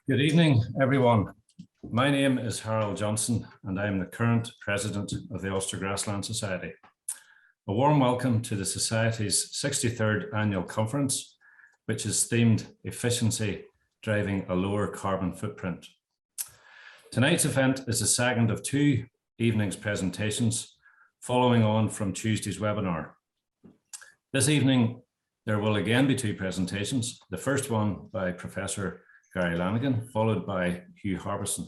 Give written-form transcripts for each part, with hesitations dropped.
Good evening, everyone. My name is Harold Johnson, and I am the current president of the Ulster Grassland Society. A warm welcome to the Society's 63rd annual conference, which is themed Efficiency Driving a Lower Carbon Footprint. Tonight's event is the second of two evening's presentations, following on from Tuesday's webinar. This evening, there will again be two presentations, the first one by Professor Gary Lanigan, followed by Hugh Harbison.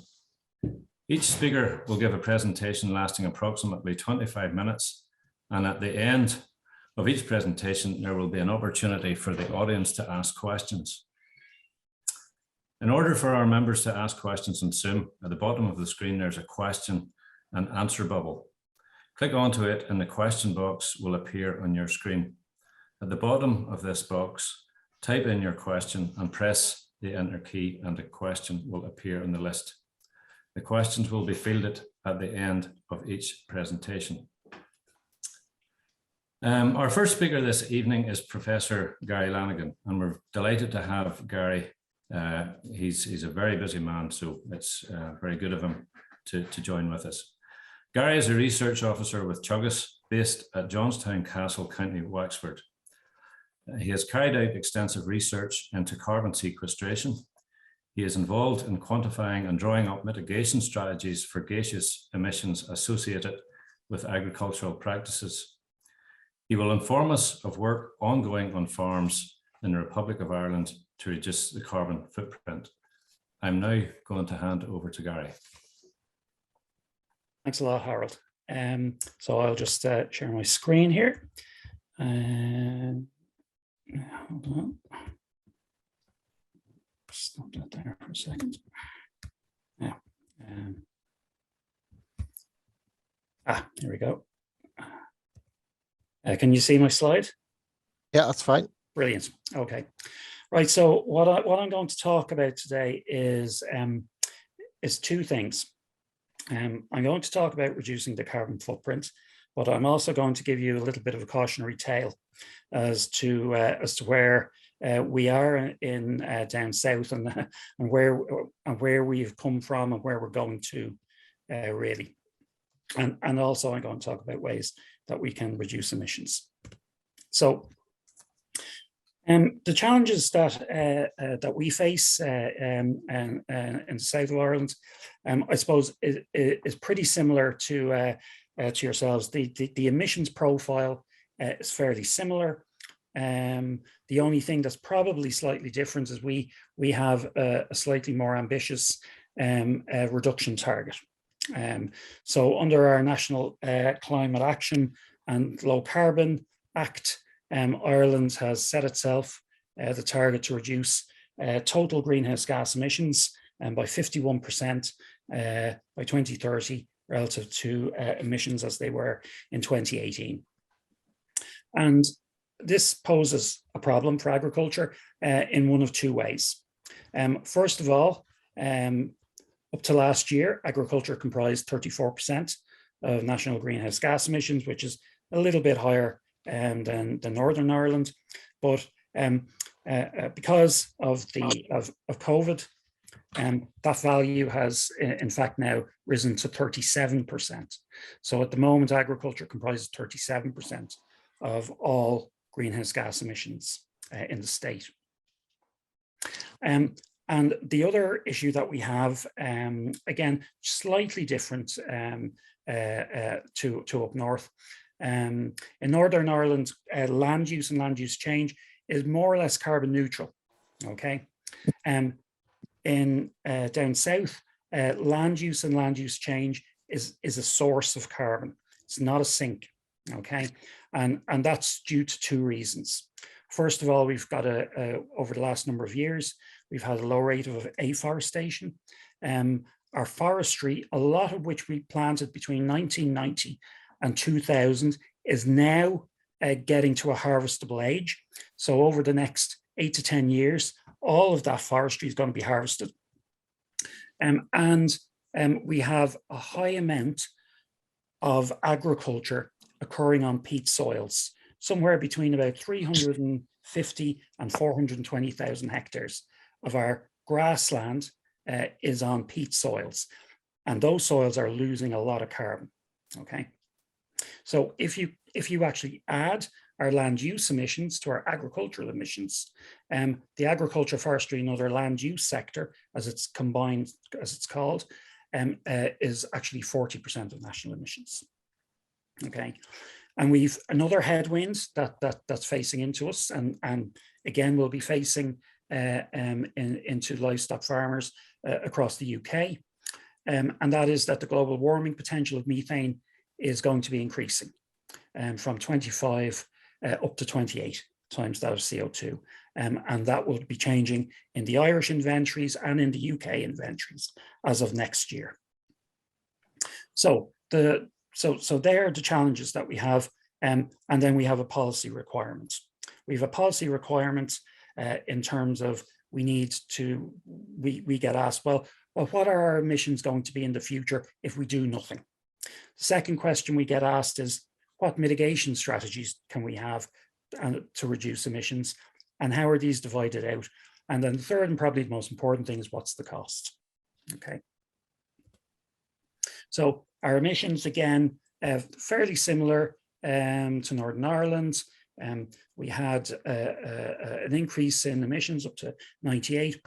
Each speaker will give a presentation lasting approximately 25 minutes, and at the end of each presentation, there will be an opportunity for the audience to ask questions. In order for our members to ask questions on Zoom, at the bottom of the screen, there's a question and answer bubble. Click onto it and the question box will appear on your screen. At the bottom of this box, type in your question and press the enter key, and a question will appear on the list. The questions will be fielded at the end of each presentation. Our first speaker this evening is Professor Gary Lanigan, and we're delighted to have Gary. He's a very busy man, so it's very good of him to join with us. Gary is a research officer with Teagasc, based at Johnstown Castle, County Wexford. He has carried out extensive research into carbon sequestration. He is involved in quantifying and drawing up mitigation strategies for gaseous emissions associated with agricultural practices. He will inform us of work ongoing on farms in the Republic of Ireland to reduce the carbon footprint. I'm now going to hand over to Gary. Thanks a lot, Harold. So I'll just share my screen here. Hold on. Stop that there for a second. Yeah. Here we go. Can you see my slide? Yeah, that's fine. Brilliant. Okay. Right. So what I'm going to talk about today is two things. I'm going to talk about reducing the carbon footprint, but I'm also going to give you a little bit of a cautionary tale as to where we are in down south and where we've come from and where we're going to really, and also I'm going to talk about ways that we can reduce emissions. So, the challenges that we face in the south of Ireland, I suppose, is pretty similar to yourselves. The emissions profile is fairly similar. The only thing that's probably slightly different is we have a slightly more ambitious reduction target. So under our National Climate Action and Low Carbon Act, Ireland has set itself the target to reduce total greenhouse gas emissions by 51% by 2030 relative to emissions as they were in 2018. And this poses a problem for agriculture in one of two ways. First of all, up to last year, agriculture comprised 34% of national greenhouse gas emissions, which is a little bit higher than Northern Ireland. But because of COVID, that value has in fact now risen to 37%. So at the moment, agriculture comprises 37% of all greenhouse gas emissions in the state. And the other issue that we have, again, slightly different to up north. In Northern Ireland, land use and land use change is more or less carbon neutral, okay? In down south, land use and land use change is a source of carbon. It's not a sink, okay? And that's due to two reasons. First of all, we've got over the last number of years, we've had a low rate of afforestation. Our forestry, a lot of which we planted between 1990 and 2000, is now getting to a harvestable age. So over the next 8 to 10 years, all of that forestry is going to be harvested. And we have a high amount of agriculture occurring on peat soils, somewhere between about 350 and 420,000 hectares of our grassland is on peat soils, and those soils are losing a lot of carbon. Okay, so if you actually add our land use emissions to our agricultural emissions, the agriculture, forestry, and other land use sector, as it's combined, as it's called, is actually 40% of national emissions. Okay, and we've another headwind that's facing into us, and again we'll be facing into livestock farmers across the UK, and that is that the global warming potential of methane is going to be increasing from 25 up to 28 times that of CO2, and that will be changing in the Irish inventories and in the UK inventories as of next year. So there are the challenges that we have, and then we have a policy requirement. We have a policy requirement in terms of we get asked, well, what are our emissions going to be in the future if we do nothing? The second question we get asked is, what mitigation strategies can we have to reduce emissions, and how are these divided out? And then the third and probably the most important thing is, what's the cost? Okay. So our emissions, again, fairly similar to Northern Ireland. We had an increase in emissions up to 98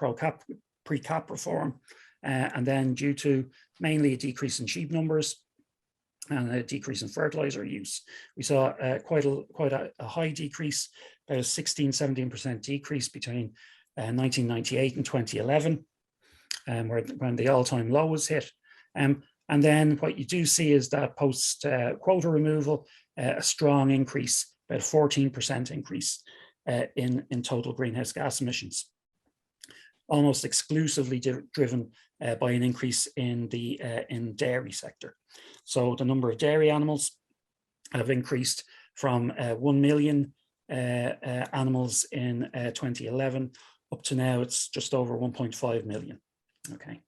pre-cap reform, and then due to mainly a decrease in sheep numbers and a decrease in fertilizer use, we saw quite a high decrease, about a 16-17% decrease between 1998 and 2011, when the all-time low was hit. And then what you do see is that post quota removal, a strong increase, about a 14% increase in total greenhouse gas emissions, almost exclusively driven by an increase in the dairy sector. So the number of dairy animals have increased from 1 million animals in 2011 up to now it's just over 1.5 million. Okay,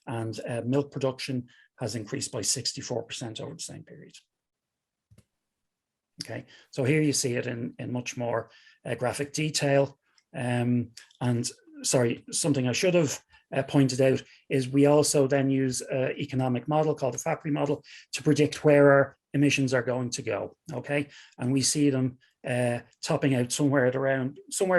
and milk production has increased by 64% over the same period. Okay, so here you see it in much more graphic detail. And sorry, something I should have pointed out is we also then use an economic model called the FAPRI model to predict where our emissions are going to go. Okay, and we see them topping out somewhere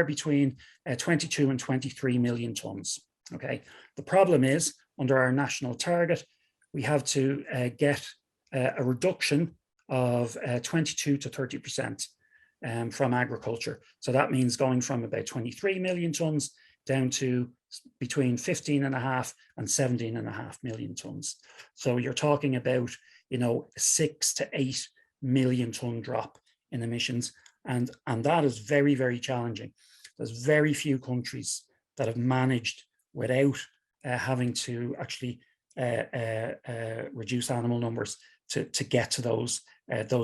between 22 and 23 million tons. Okay, the problem is under our national target, we have to get a reduction of 22 to 30% from agriculture. So that means going from about 23 million tons down to between 15.5 and 17.5 million tons. So you're talking about, you know, a 6 to 8 million ton drop in emissions, and that is very, very challenging. There's very few countries that have managed without having to actually reduce animal numbers to get to those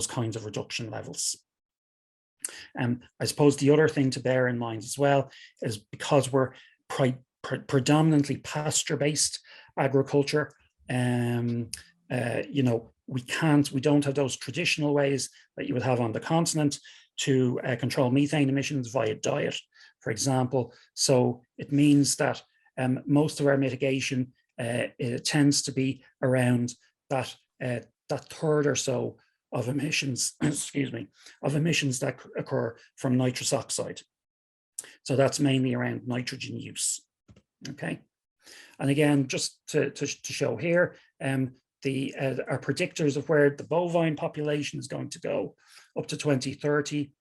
kinds of reduction levels. I suppose the other thing to bear in mind as well is because we're predominantly pasture-based agriculture, you know, we don't have those traditional ways that you would have on the continent to control methane emissions via diet, for example. So it means that most of our mitigation it tends to be around that third or so of emissions, excuse me, of emissions that occur from nitrous oxide. So that's mainly around nitrogen use. Okay, and again, just to show here, our predictors of where the bovine population is going to go up to 2030.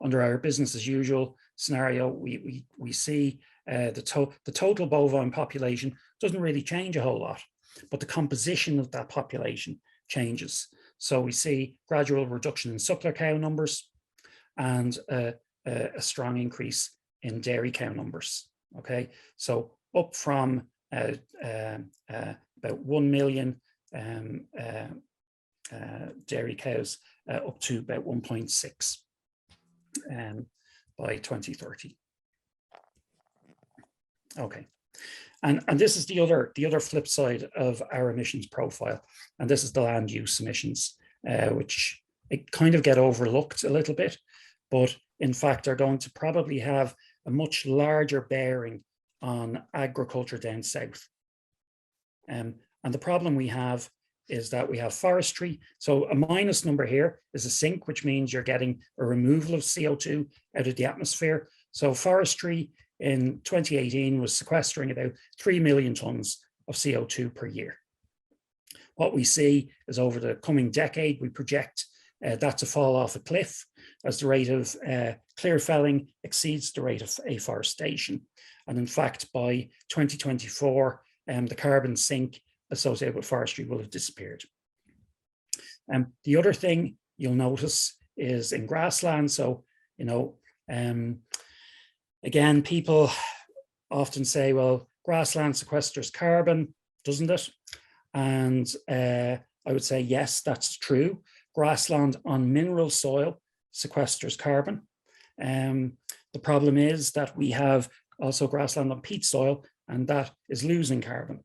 Under our business as usual scenario, we see the total bovine population doesn't really change a whole lot, but the composition of that population changes. So we see gradual reduction in suckler cow numbers and a strong increase in dairy cow numbers. Okay, so up from about 1 million dairy cows up to about 1.6 by 2030. Okay, and this is the other flip side of our emissions profile, and this is the land use emissions, which it kind of get overlooked a little bit, but in fact are going to probably have a much larger bearing on agriculture down south. And the problem we have is that we have forestry. So a minus number here is a sink, which means you're getting a removal of CO2 out of the atmosphere. So forestry in 2018 was sequestering about 3 million tons of CO2 per year. What we see is over the coming decade, we project that to fall off a cliff as the rate of clear felling exceeds the rate of afforestation. And in fact, by 2024, the carbon sink associated with forestry will have disappeared. The other thing you'll notice is in grassland. So, you know, again, people often say, well, grassland sequesters carbon, doesn't it? And I would say, yes, that's true. Grassland on mineral soil sequesters carbon. The problem is that we have also grassland on peat soil, and that is losing carbon.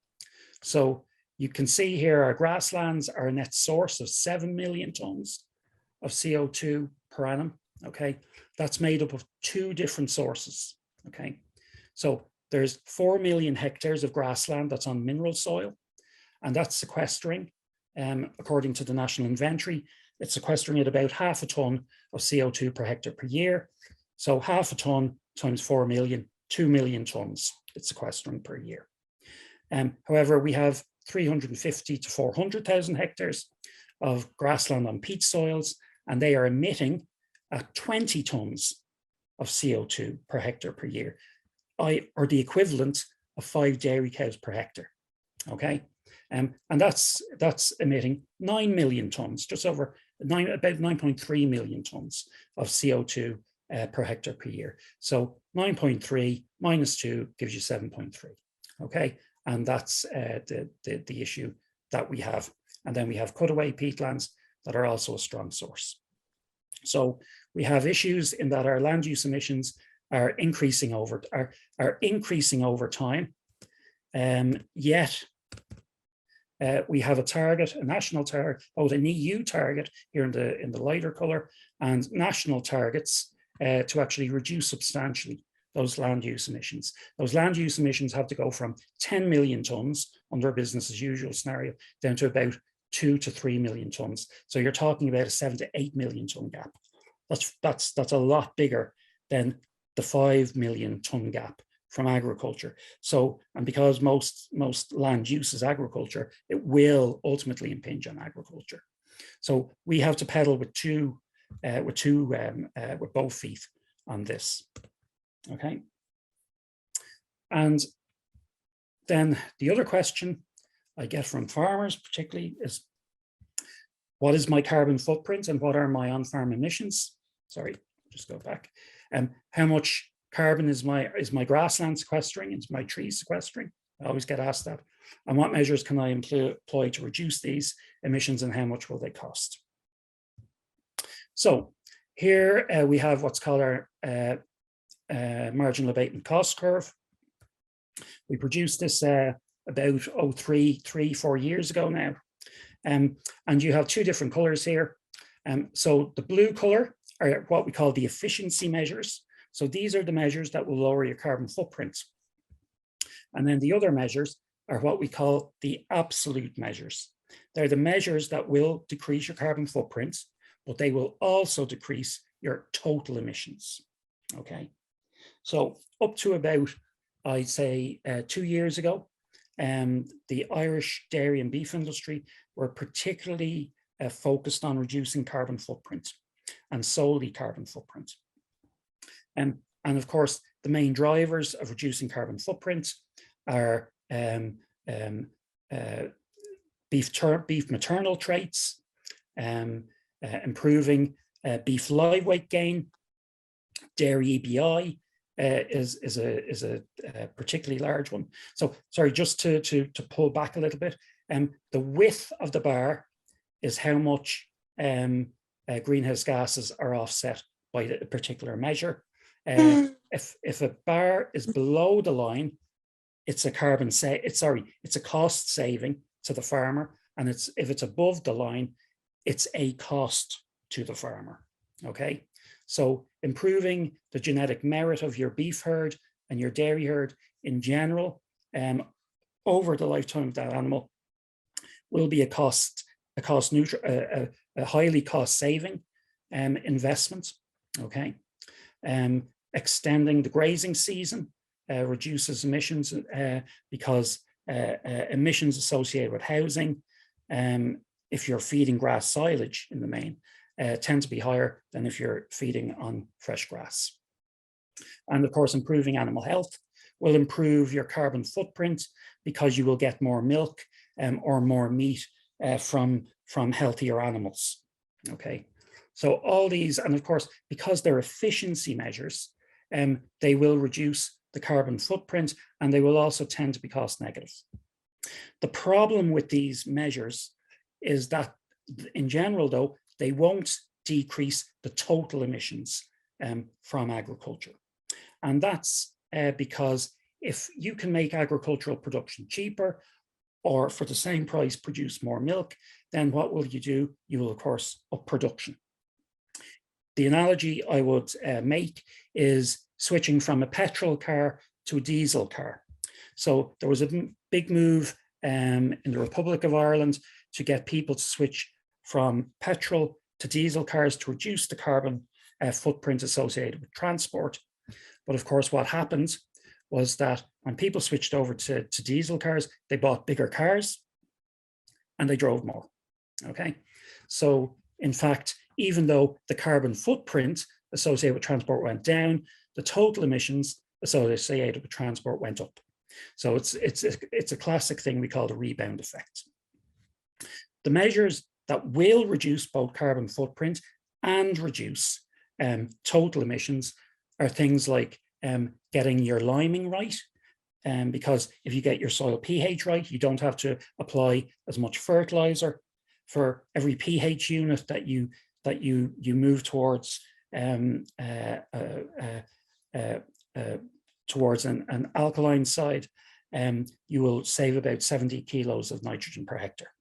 So you can see here our grasslands are a net source of 7 million tons of CO2 per annum. Okay, that's made up of 2 different sources. Okay, so there's 4 million hectares of grassland that's on mineral soil, and that's sequestering. According to the National Inventory, it's sequestering at about 0.5 ton of CO2 per hectare per year. So 0.5 ton times 4 million, 2 million tons it's sequestering per year. However, we have 350 to 400,000 hectares of grassland on peat soils, and they are emitting at 20 tons of CO2 per hectare per year, or the equivalent of 5 dairy cows per hectare. Okay, and that's emitting 9 million tons, just over about 9.3 million tons of CO2 per hectare per year. So 9.3 minus 2 gives you 7.3. Okay, and that's the issue that we have. And then we have cutaway peatlands that are also a strong source. So we have issues in that our land use emissions are increasing over time, yet we have a target, a national target, both an EU target here in the lighter color, and national targets to actually reduce substantially those land use emissions. Those land use emissions have to go from 10 million tons under a business as usual scenario down to about 2 to 3 million tons. So you're talking about a 7 to 8 million ton gap. That's a lot bigger than the 5 million ton gap from agriculture. So, and because most land use is agriculture, it will ultimately impinge on agriculture. So we have to pedal with both feet on this. Okay. And then the other question I get from farmers particularly is, what is my carbon footprint and what are my on-farm emissions? Sorry, just go back. How much carbon is my grassland sequestering? Is my tree sequestering? I always get asked that. And what measures can I employ to reduce these emissions, and how much will they cost? So here we have what's called our marginal abatement cost curve. We produced this about 4 years ago now. And you have 2 different colors here. So the blue color are what we call the efficiency measures. So these are the measures that will lower your carbon footprint. And then the other measures are what we call the absolute measures. They're the measures that will decrease your carbon footprint, but they will also decrease your total emissions. Okay. So up to about, I'd say 2 years ago, the Irish dairy and beef industry were particularly focused on reducing carbon footprint, and solely carbon footprint. And of course, the main drivers of reducing carbon footprint are beef maternal traits, improving beef live weight gain. Dairy EBI is a particularly large one. So sorry, just to pull back a little bit, the width of the bar is how much greenhouse gases are offset by a particular measure. If a bar is below the line, it's a cost saving to the farmer, and if it's above the line, it's a cost to the farmer. Okay, so improving the genetic merit of your beef herd and your dairy herd in general, over the lifetime of that animal will be a highly cost saving investment. Okay, extending the grazing season reduces emissions because emissions associated with housing, if you're feeding grass silage in the main, tend to be higher than if you're feeding on fresh grass. And of course, improving animal health will improve your carbon footprint because you will get more milk or more meat from healthier animals. Okay, so all these, and of course, because they're efficiency measures, they will reduce the carbon footprint, and they will also tend to be cost negative. The problem with these measures is that in general, though, they won't decrease the total emissions from agriculture. And that's because if you can make agricultural production cheaper, or for the same price produce more milk, then what will you do? You will, of course, up production. The analogy I would make is switching from a petrol car to a diesel car. So there was a big move in the Republic of Ireland to get people to switch from petrol to diesel cars to reduce the carbon footprint associated with transport. But of course, what happened was that when people switched over to diesel cars, they bought bigger cars and they drove more. Okay, so in fact, even though the carbon footprint associated with transport went down, the total emissions associated with transport went up. So it's a classic thing we call the rebound effect. The measures that will reduce both carbon footprint and reduce total emissions are things like getting your liming right, because if you get your soil pH right, you don't have to apply as much fertilizer. For every pH unit that you move towards towards an alkaline side, you will save about 70 kilos of nitrogen per hectare.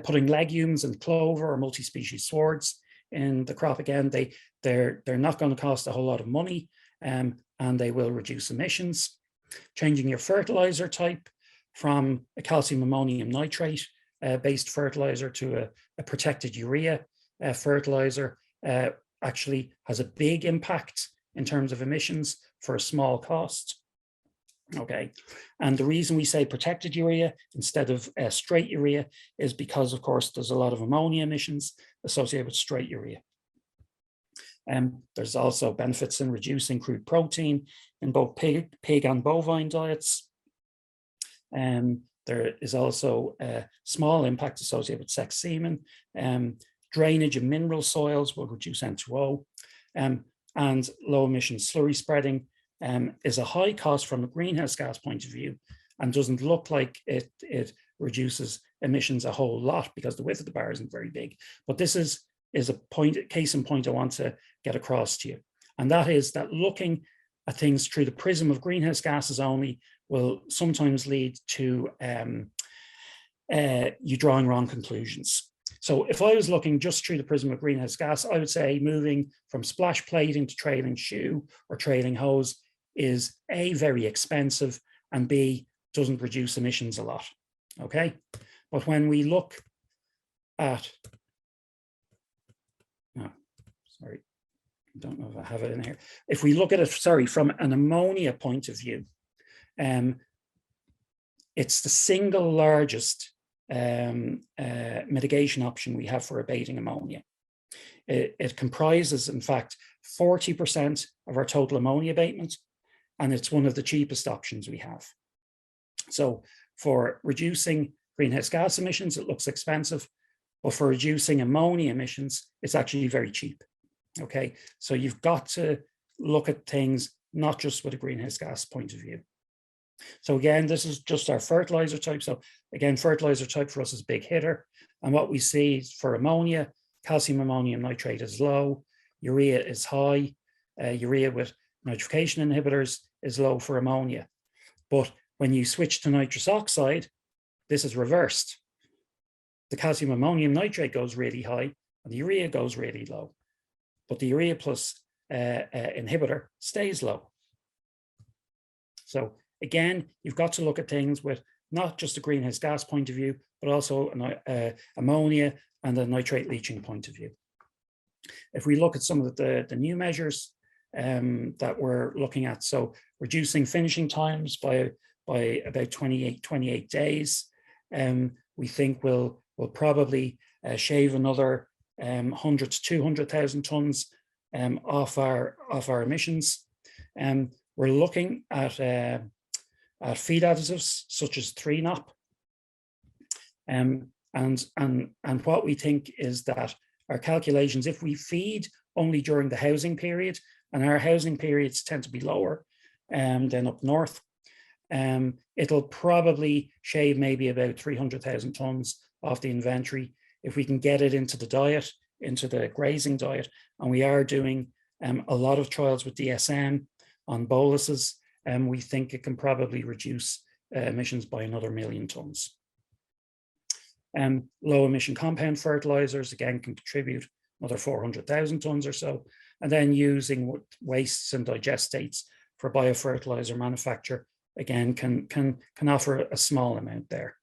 Putting legumes and clover or multi-species swords in the crop, again, they're not going to cost a whole lot of money, and they will reduce emissions. Changing your fertilizer type from a calcium ammonium nitrate based fertilizer to a protected urea fertilizer actually has a big impact in terms of emissions for a small cost. Okay, and the reason we say protected urea instead of straight urea is because, of course, there's a lot of ammonia emissions associated with straight urea. There's also benefits in reducing crude protein in both pig and bovine diets. There is also a small impact associated with sex semen. Drainage of mineral soils will reduce N2O, and low emission slurry spreading is a high cost from a greenhouse gas point of view and doesn't look like it reduces emissions a whole lot because the width of the bar isn't very big. But this is a case in point I want to get across to you. And that is that looking at things through the prism of greenhouse gases only will sometimes lead to you drawing wrong conclusions. So if I was looking just through the prism of greenhouse gas, I would say moving from splash plating to trailing shoe or trailing hose is A, very expensive, and B, doesn't reduce emissions a lot. Okay, but when we look at, no, sorry, I don't know if I have it in here. If we look at it, sorry, from an ammonia point of view, it's the single largest mitigation option we have for abating ammonia. It comprises, in fact, 40% of our total ammonia abatement, and it's one of the cheapest options we have. So for reducing greenhouse gas emissions, it looks expensive, but for reducing ammonia emissions, it's actually very cheap. Okay, so you've got to look at things not just with a greenhouse gas point of view. So again, this is just our fertilizer type. So again, fertilizer type for us is a big hitter. And what we see for ammonia, calcium ammonium nitrate is low, urea is high, urea with nitrification inhibitors is low for ammonia. But when you switch to nitrous oxide, this is reversed. The calcium ammonium nitrate goes really high and the urea goes really low. But the urea plus inhibitor stays low. So again, you've got to look at things with not just a greenhouse gas point of view, but also an ammonia and a nitrate leaching point of view. If we look at some of the new measures that we're looking at, so reducing finishing times by about 28 days, we think we'll probably shave another 100 to 200,000 tonnes off our emissions. We're looking at feed additives such as 3-NOP, and what we think is that our calculations, if we feed only during the housing period, and our housing periods tend to be lower than up north, it'll probably shave maybe about 300,000 tonnes off the inventory if we can get it into the diet, into the grazing diet. And we are doing a lot of trials with DSM on boluses, and we think it can probably reduce emissions by another 1 million tonnes. Low emission compound fertilizers, again, can contribute another 400,000 tonnes or so. And then using wastes and digestates for biofertilizer manufacture, again, can offer a small amount there.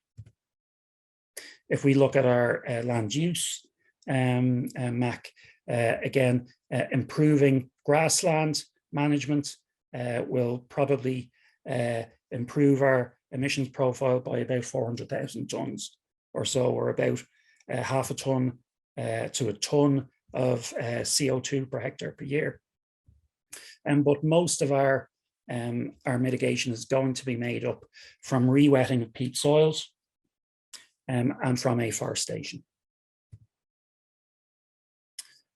If we look at our land use, MAC, again, improving grassland management will probably improve our emissions profile by about 400,000 tonnes or so, or about half a tonne to a tonne of CO2 per hectare per year. But most of our mitigation is going to be made up from rewetting of peat soils and from afforestation.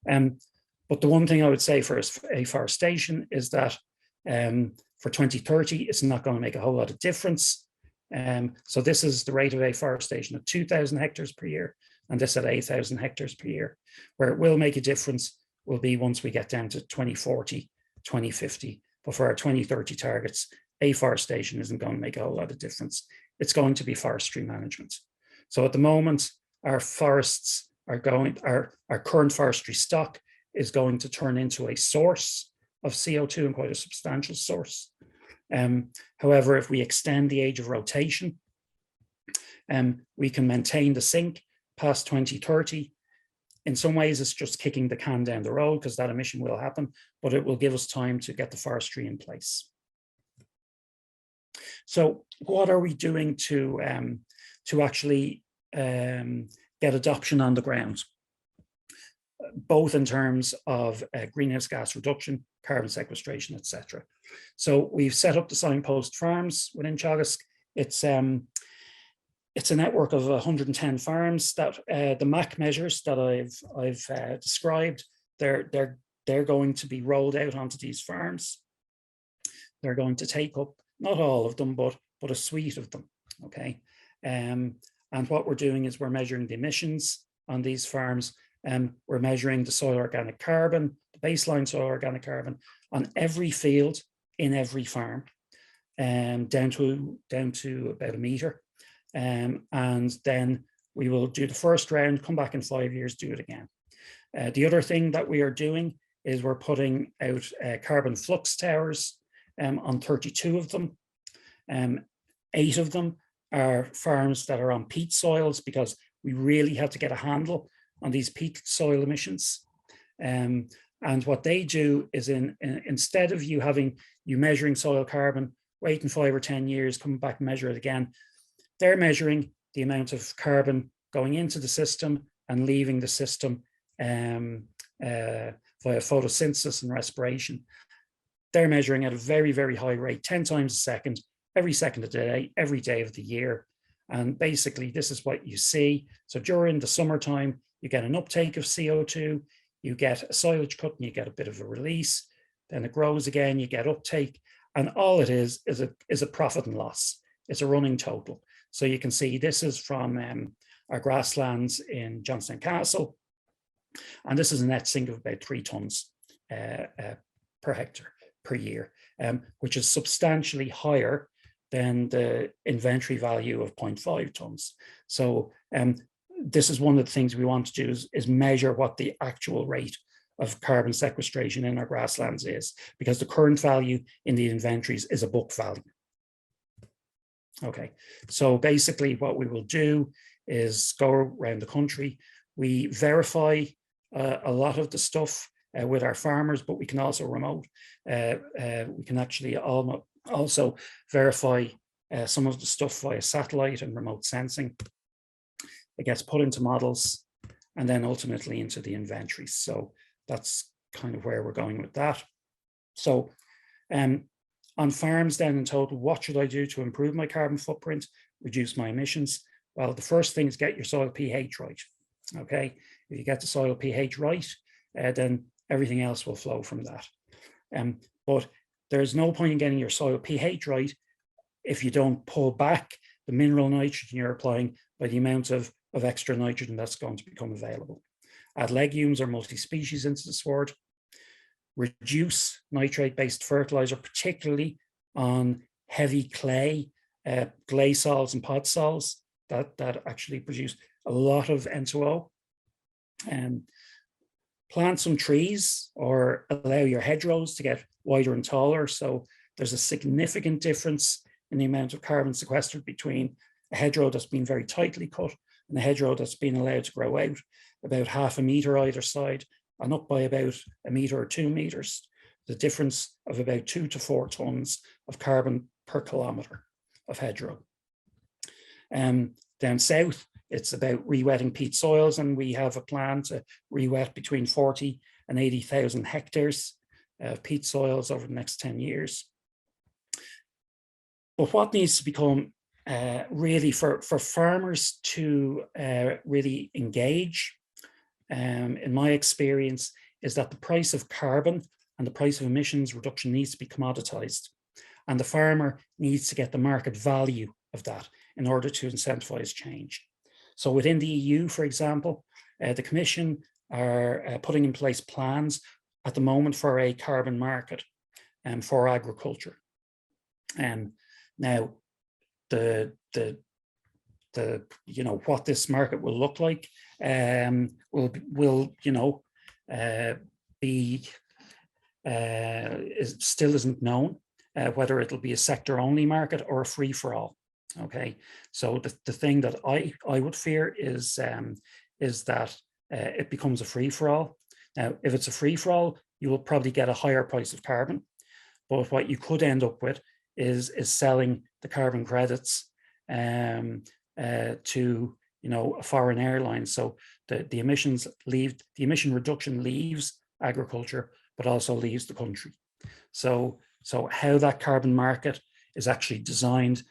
But the one thing I would say for afforestation is that for 2030, it's not going to make a whole lot of difference. So this is the rate of afforestation at 2,000 hectares per year, and this at 8,000 hectares per year. Where it will make a difference will be once we get down to 2040, 2050. But for our 2030 targets, afforestation isn't going to make a whole lot of difference. It's going to be forestry management. So at the moment, our forests are going, our current forestry stock is going to turn into a source of CO2, and quite a substantial source. However, if we extend the age of rotation, we can maintain the sink past 2030. In some ways, it's just kicking the can down the road because that emission will happen, but it will give us time to get the forestry in place. So what are we doing to actually get adoption on the ground, both in terms of greenhouse gas reduction, carbon sequestration, etc. So we've set up the signpost farms within Teagasc. It's a network of 110 farms that the MAC measures that I've described, they're going to be rolled out onto these farms. They're going to take up not all of them, but a suite of them. Okay, and what we're doing is we're measuring the emissions on these farms. We're measuring the soil organic carbon, the baseline soil organic carbon on every field in every farm, down to about a metre. And then we will do the first round, come back in 5 years, do it again. The other thing that we are doing is we're putting out carbon flux towers on 32 of them. 8 of them are farms that are on peat soils, because we really have to get a handle on these peat soil emissions. And what they do is instead of you measuring soil carbon, waiting 5 or 10 years, coming back and measure it again, they're measuring the amount of carbon going into the system and leaving the system via photosynthesis and respiration. They're measuring at a very, very high rate, 10 times a second, every second of the day, every day of the year. And basically, this is what you see. So during the summertime, you get an uptake of CO2, you get a silage cut, and you get a bit of a release. Then it grows again, you get uptake. And all it is a profit and loss. It's a running total. So you can see this is from our grasslands in Johnstown Castle. And this is a net sink of about 3 tonnes per hectare per year, which is substantially higher than the inventory value of 0.5 tonnes. So this is one of the things we want to do is measure what the actual rate of carbon sequestration in our grasslands is, because the current value in the inventories is a book value. Okay, so basically what we will do is go around the country. We verify a lot of the stuff with our farmers, but we can also remote. We can actually also verify some of the stuff via satellite and remote sensing. It gets put into models and then ultimately into the inventories. So that's kind of where we're going with that. So on farms then in total, what should I do to improve my carbon footprint, reduce my emissions? Well, the first thing is get your soil pH right. Okay, if you get the soil pH right, then everything else will flow from that. But there's no point in getting your soil pH right if you don't pull back the mineral nitrogen you're applying by the amount of extra nitrogen that's going to become available. Add legumes or multi-species into the sward. Reduce nitrate-based fertilizer, particularly on heavy clay, clay soils and pod soils that actually produce a lot of N2O. Plant some trees or allow your hedgerows to get wider and taller. So there's a significant difference in the amount of carbon sequestered between a hedgerow that's been very tightly cut and a hedgerow that's been allowed to grow out about 0.5 meter either side and up by about 1 meter or 2 meters. The difference of about 2 to 4 tons of carbon per kilometer of hedgerow. Down south, it's about re-wetting peat soils, and we have a plan to re-wet between 40 and 80,000 hectares of peat soils over the next 10 years. But what needs to become really for farmers to really engage, in my experience, is that the price of carbon and the price of emissions reduction needs to be commoditized. And the farmer needs to get the market value of that in order to incentivize change. So within the EU, for example, the Commission are putting in place plans at the moment for a carbon market for agriculture. Now, what this market will look like still isn't known, whether it'll be a sector only market or a free for all. Okay, so the thing that I would fear is that it becomes a free for all. Now, if it's a free for all, you will probably get a higher price of carbon, but what you could end up with is selling the carbon credits to a foreign airline. So the emission reduction leaves agriculture, but also leaves the country. So how that carbon market is actually designed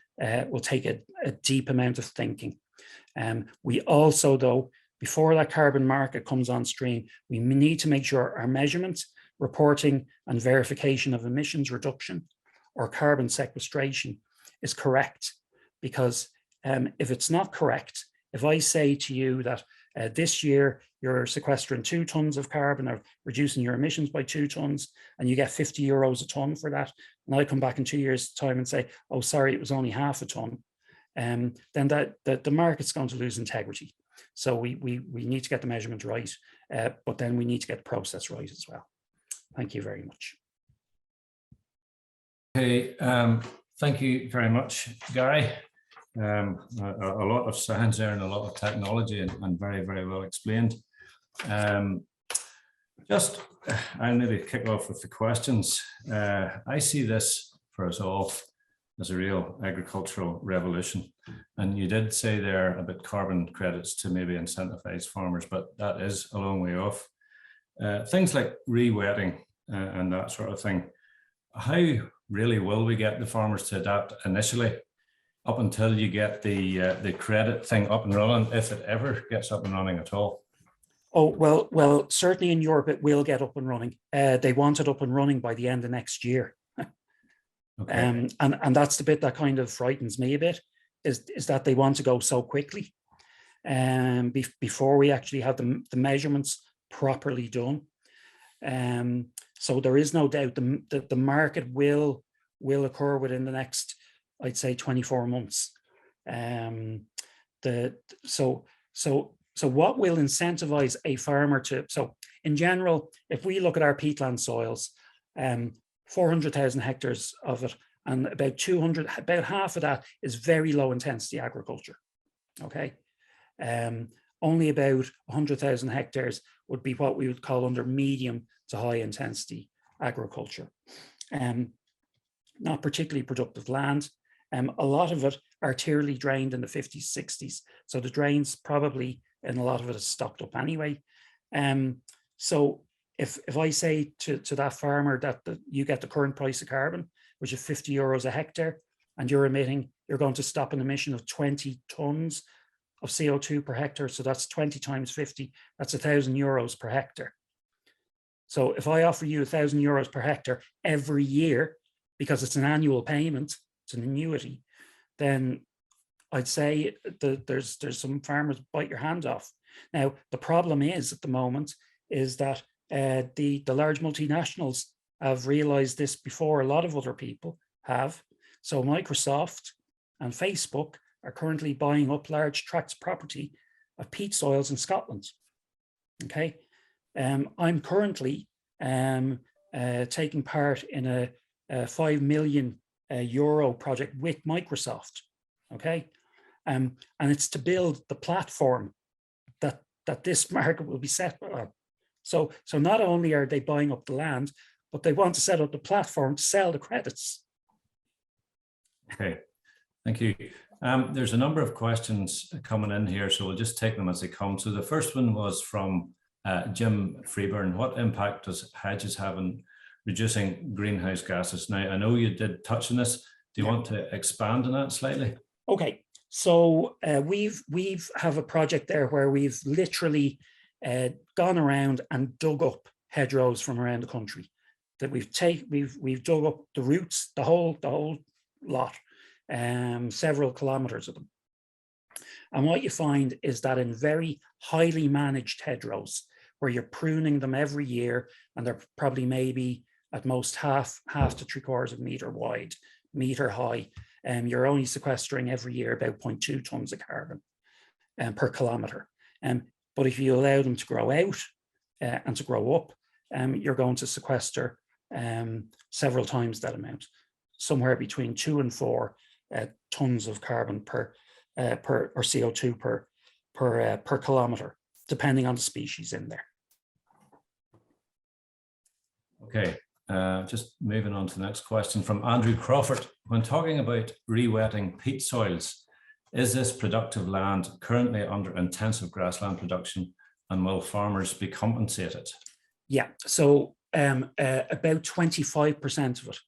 will take a deep amount of thinking. We also, though, before that carbon market comes on stream, we need to make sure our measurements, reporting and verification of emissions reduction or carbon sequestration is correct. Because if it's not correct, if I say to you that this year you're sequestering 2 tons of carbon or reducing your emissions by 2 tons and you get €50 a ton for that, and I come back in 2 years' time and say, oh, sorry, it was only half a ton, then the market's going to lose integrity. So we need to get the measurement right, but then we need to get the process right as well. Thank you very much. Okay, thank you very much, Gary. A lot of science there and a lot of technology and very, very well explained. I'll maybe kick off with the questions. I see this for us all as a real agricultural revolution. And you did say there about carbon credits to maybe incentivize farmers, but that is a long way off. Things like re-wetting and that sort of thing. How really will we get the farmers to adapt initially up until you get the credit thing up and running, if it ever gets up and running at all? Oh, well, certainly in Europe, it will get up and running. They want it up and running by the end of next year. Okay. And that's the bit that kind of frightens me a bit, is that they want to go so quickly before we actually have the measurements properly done. So there is no doubt that the market will occur within the next, I'd say, 24 months. So what will incentivize a farmer to, so in general, if we look at our peatland soils, 400,000 hectares of it and about half of that is very low intensity agriculture. Okay, only about 100,000 hectares would be what we would call under medium to high intensity agriculture. Not particularly productive land. A lot of it arterially drained in the 50s, 60s. So the drains probably, and a lot of it is stocked up anyway. So if I say to that farmer that you get the current price of carbon, which is 50 euros a hectare, and you're going to stop an emission of 20 tons of CO2 per hectare. So that's 20 times 50, that's 1,000 euros per hectare. So if I offer you 1,000 euros per hectare every year, because it's an annual payment, it's an annuity, then I'd say that there's some farmers bite your hand off. Now, the problem is at the moment is that the large multinationals have realized this before a lot of other people have. So Microsoft and Facebook are currently buying up large tracts of property of peat soils in Scotland. Okay, I'm currently taking part in a 5 million euro project with Microsoft. Okay, and it's to build the platform that this market will be set on. So not only are they buying up the land, but they want to set up the platform to sell the credits. Okay, thank you. There's a number of questions coming in here, so we'll just take them as they come. So the first one was from Jim Freeburn. What impact does Hedges have in reducing greenhouse gases? Now, I know you did touch on this. Do you want to expand on that slightly? Okay. So we've have a project there where we've literally gone around and dug up hedgerows from around the country. That we've dug up the roots, the whole lot, several kilometers of them. And what you find is that in very highly managed hedgerows, where you're pruning them every year, and they're probably maybe at most half to 3/4 meter wide, meter high, you're only sequestering every year about 0.2 tons of carbon per kilometer. But if you allow them to grow out and to grow up, you're going to sequester several times that amount, somewhere between 2 and 4 tons of carbon per or CO2 per kilometer, depending on the species in there. Okay, just moving on to the next question from Andrew Crawford. When talking about re-wetting peat soils, is this productive land currently under intensive grassland production, and will farmers be compensated? Yeah, so about 25% of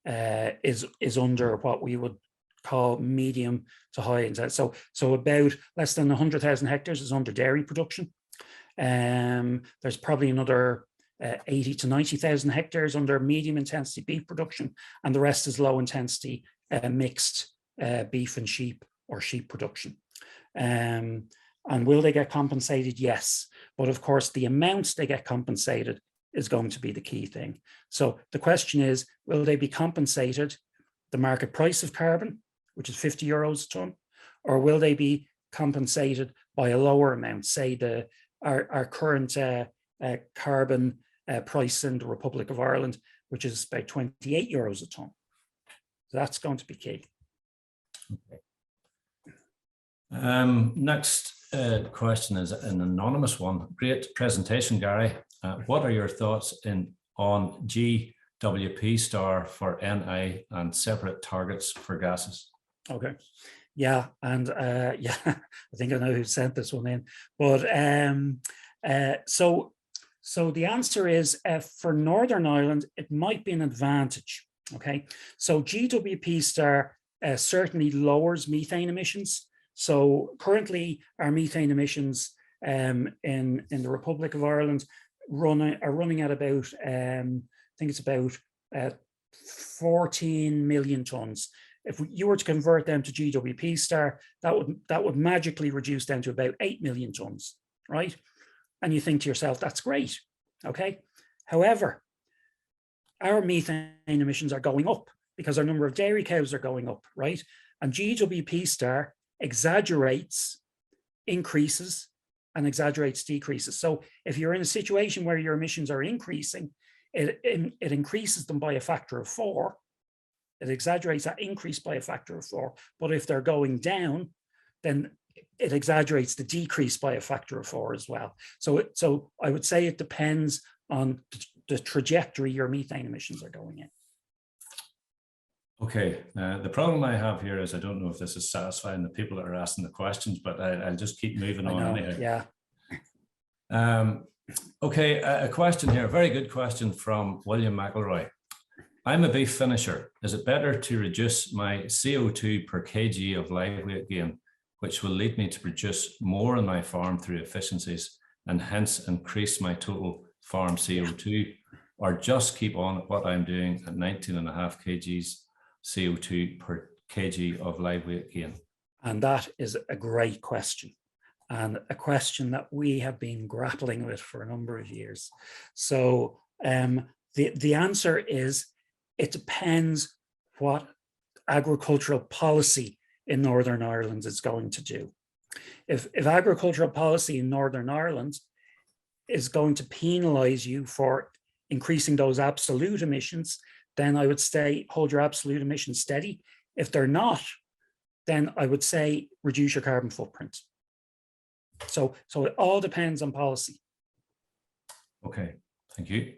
it is under what we would call medium to high intensity. So about less than 100,000 hectares is under dairy production. There's probably another 80 to 90,000 hectares under medium intensity beef production, and the rest is low intensity mixed beef and sheep or sheep production. And will they get compensated? Yes, but of course the amount they get compensated is going to be the key thing. So the question is, will they be compensated the market price of carbon, which is 50 euros a ton, or will they be compensated by a lower amount, say our current carbon price in the Republic of Ireland, which is about 28 euros a ton. So that's going to be key. Okay. Next question is an anonymous one. Great presentation, Gary. What are your thoughts on GWP star for NI and separate targets for gases? Okay. Yeah, and yeah, I think I know who sent this one in. But so the answer is for Northern Ireland, it might be an advantage. Okay, so GWP star certainly lowers methane emissions. So currently, our methane emissions in the Republic of Ireland are running at about I think it's about 14 million tons. If you were to convert them to GWP star, that would magically reduce down to about 8 million tons, right? And you think to yourself, that's great, okay? However, our methane emissions are going up because our number of dairy cows are going up, right? And GWP star exaggerates increases and exaggerates decreases. So if you're in a situation where your emissions are increasing, it increases them by a factor of 4, it exaggerates that increase by a factor of 4. But if they're going down, then it exaggerates the decrease by a factor of 4 as well. So I would say it depends on the trajectory your methane emissions are going in. Okay, the problem I have here is I don't know if this is satisfying the people that are asking the questions, but I'll just keep moving on anyhow. Yeah. Okay, a question here, a very good question from William McElroy. I'm a beef finisher. Is it better to reduce my CO2 per kg of live weight gain, which will lead me to produce more on my farm through efficiencies and hence increase my total farm CO2, or just keep on at what I'm doing at 19.5 kgs CO2 per kg of live weight gain? And that is a great question, and a question that we have been grappling with for a number of years. So the answer is, it depends what agricultural policy in Northern Ireland is going to do. If agricultural policy in Northern Ireland is going to penalise you for increasing those absolute emissions, then I would say hold your absolute emissions steady. If they're not, then I would say reduce your carbon footprint. So it all depends on policy. Okay, thank you.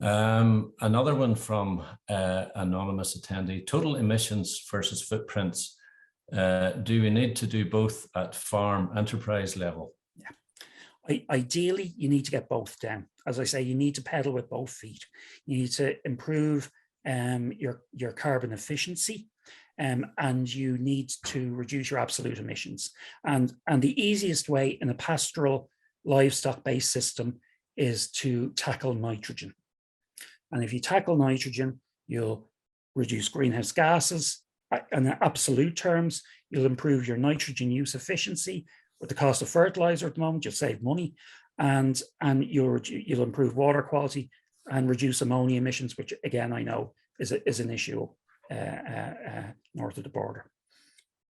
Another one from anonymous attendee: total emissions versus footprints. Do we need to do both at farm enterprise level? Yeah. Ideally, you need to get both down. As I say, you need to pedal with both feet. You need to improve your carbon efficiency, and you need to reduce your absolute emissions. And the easiest way in a pastoral livestock-based system is to tackle nitrogen. And if you tackle nitrogen, you'll reduce greenhouse gases. In absolute terms, you'll improve your nitrogen use efficiency. With the cost of fertilizer at the moment, you'll save money, and you'll improve water quality and reduce ammonia emissions, which again I know is an issue north of the border.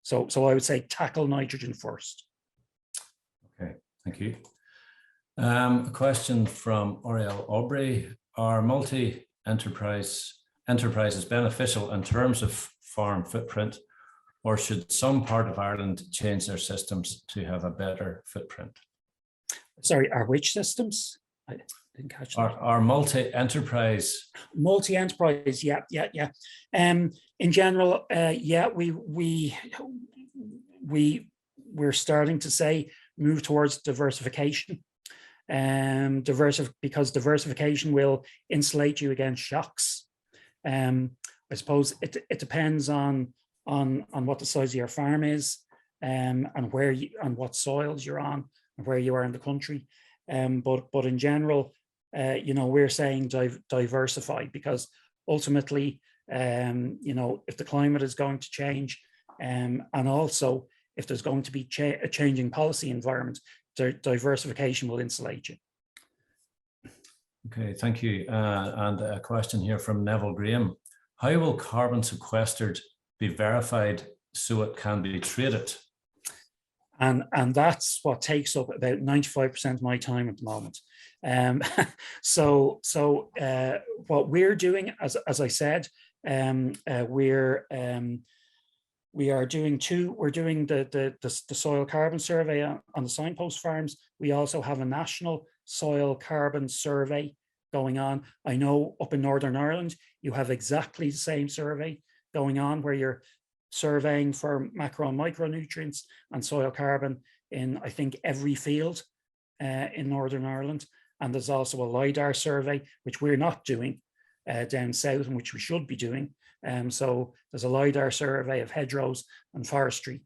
So I would say tackle nitrogen first. Okay, thank you. A question from Oriel Aubrey: are multi-enterprises beneficial in terms of farm footprint, or should some part of Ireland change their systems to have a better footprint? Sorry, are which systems? I didn't catch that. Are multi-enterprise? Multi-enterprise, yeah. In general, yeah, we're starting to say move towards diversification. Because diversification will insulate you against shocks. I suppose it depends on what the size of your farm is, and what soils you're on, and where you are in the country. But in general, we're saying diversify, because ultimately, if the climate is going to change, and also if there's going to be a changing policy environment, diversification will insulate you. Okay, thank you. And a question here from Neville Graham: how will carbon sequestered be verified so it can be traded? And that's what takes up about 95% of my time at the moment. So what we're doing, as I said, we're doing the soil carbon survey on the signpost farms. We also have a national soil carbon survey going on. I know up in Northern Ireland, you have exactly the same survey going on, where you're surveying for macro and micronutrients and soil carbon in, I think, every field in Northern Ireland. And there's also a Lidar survey, which we're not doing down south, and which we should be doing. So there's a Lidar survey of hedgerows and forestry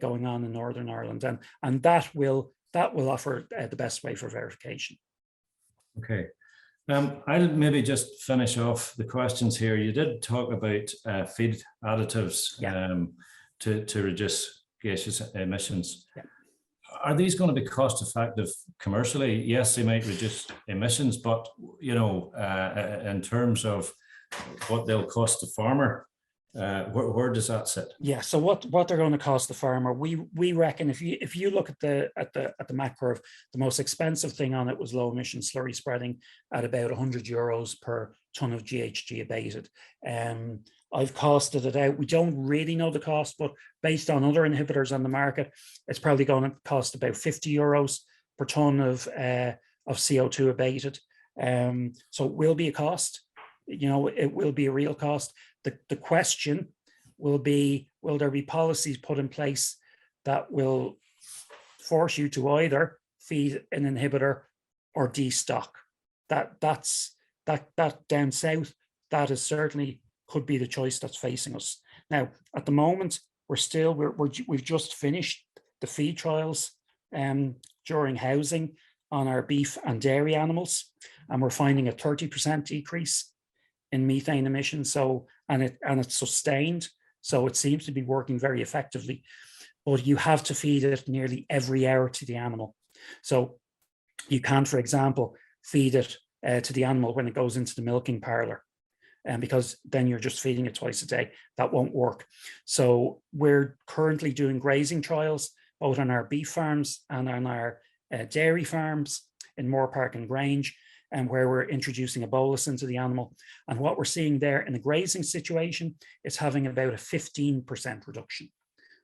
going on in Northern Ireland, and that will offer the best way for verification. Okay. I'll maybe just finish off the questions here. You did talk about feed additives, yeah, to reduce gaseous emissions. Yeah. Are these going to be cost effective commercially? Yes, they might reduce emissions, but in terms of what they'll cost the farmer, where does that sit? Yeah, so what they're going to cost the farmer, we reckon, if you look at the macro curve, the most expensive thing on it was low emission slurry spreading at about €100 per ton of GHG abated, and I've costed it out. We don't really know the cost, but based on other inhibitors on the market, it's probably going to cost about €50 per ton of CO2 abated. So it will be a cost. It will be a real cost. The question will be, will there be policies put in place that will force you to either feed an inhibitor or destock? That down south, that is certainly could be the choice that's facing us. Now, at the moment, we've just finished the feed trials during housing on our beef and dairy animals, and we're finding a 30% decrease in methane emissions. And it's sustained, so it seems to be working very effectively. But you have to feed it nearly every hour to the animal. So you can, for example, feed it to the animal when it goes into the milking parlor, and because then you're just feeding it twice a day. That won't work. So we're currently doing grazing trials both on our beef farms and on our dairy farms in Moore Park and Grange, and where we're introducing a bolus into the animal. And what we're seeing there in the grazing situation is having about a 15% reduction.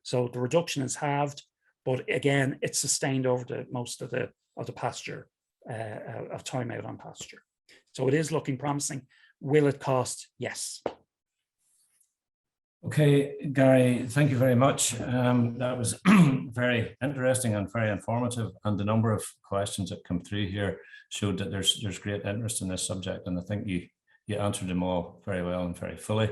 So the reduction is halved, but again, it's sustained over most of the pasture, of time out on pasture. So it is looking promising. Will it cost? Yes. Okay, Gary, thank you very much. That was very interesting and very informative, and the number of questions that come through here showed that there's great interest in this subject, and I think you answered them all very well and very fully.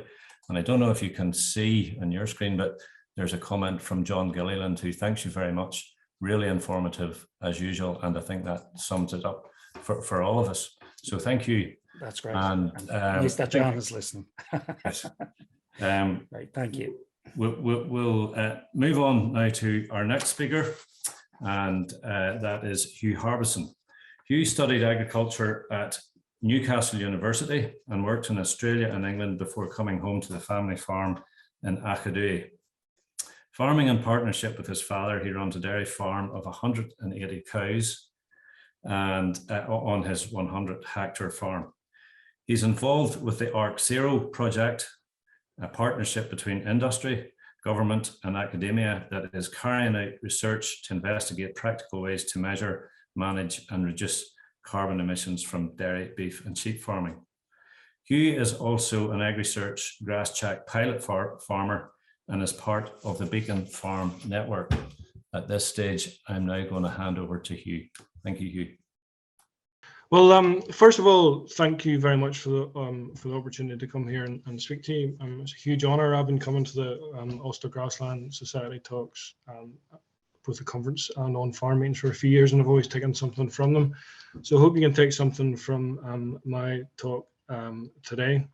And I don't know if you can see on your screen, but there's a comment from John Gilliland, who thanks you very much. Really informative as usual, and I think that sums it up for all of us. So thank you. That's great. And nice that John is listening. Yes. Right, thank you. We'll move on now to our next speaker, and that is Hugh Harbison. Hugh studied agriculture at Newcastle University and worked in Australia and England before coming home to the family farm in ARCZero. Farming in partnership with his father, he runs a dairy farm of 180 cows and on his 100-hectare farm. He's involved with the ARCZero project, a partnership between industry, government and academia that is carrying out research to investigate practical ways to measure, manage and reduce carbon emissions from dairy, beef and sheep farming. Hugh is also an AgResearch grass-check pilot farmer and is part of the Beacon Farm Network. At this stage, I'm now going to hand over to Hugh. Thank you, Hugh. Well, first of all, thank you very much for the opportunity to come here and speak to you. It's a huge honour. I've been coming to the Ulster Grassland Society talks, both the conference and on farm meetings for a few years, and I've always taken something from them. So I hope you can take something from my talk today.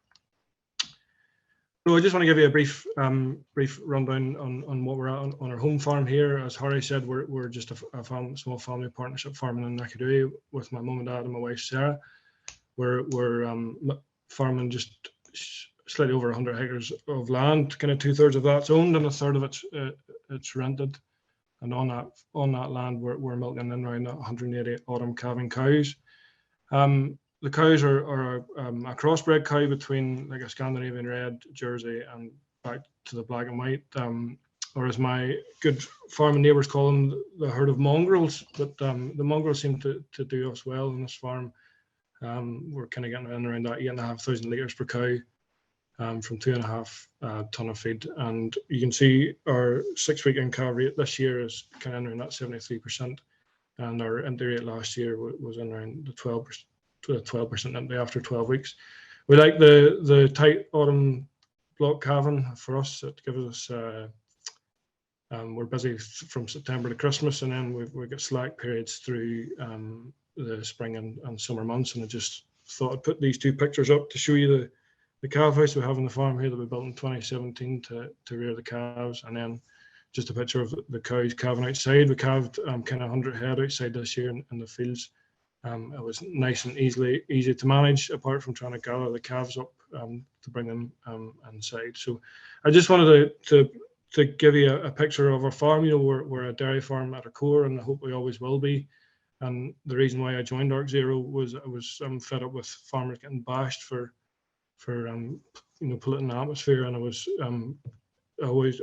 So I just want to give you a brief rundown on what we're at on our home farm here. As Harry said, we're just a small family partnership farming in ARCZero with my mum and dad and my wife Sarah. We're farming just slightly over 100 hectares of land. Kind of 2/3 of that's owned and 1/3 of it's rented. And on that land, we're milking in around 180 autumn calving cows. The cows are a crossbred cow between like a Scandinavian red Jersey and back to the black and white, or as my good farming neighbours call them, the herd of mongrels. But the mongrels seem to do us well on this farm. We're kind of getting in around that 8,500 litres per cow from 2.5 tonne of feed. And you can see our 6-week in-calf rate this year is kind of around that 73%. And our empty rate last year was in around the 12% empty after 12 weeks. We like the tight autumn block calving for us. It gives us, we're busy from September to Christmas, and then we've got slack periods through the spring and summer months. And I just thought I'd put these two pictures up to show you the calf house we have on the farm here that we built in 2017 to rear the calves, and then just a picture of the cows calving outside. We calved kind of 100 head outside this year in the fields. It was nice and easy to manage, apart from trying to gather the calves up to bring them inside. So I just wanted to give you a picture of our farm. You know, we're a dairy farm at our core, and I hope we always will be. And the reason why I joined ARCZero was I'm fed up with farmers getting bashed for polluting the atmosphere, and I was always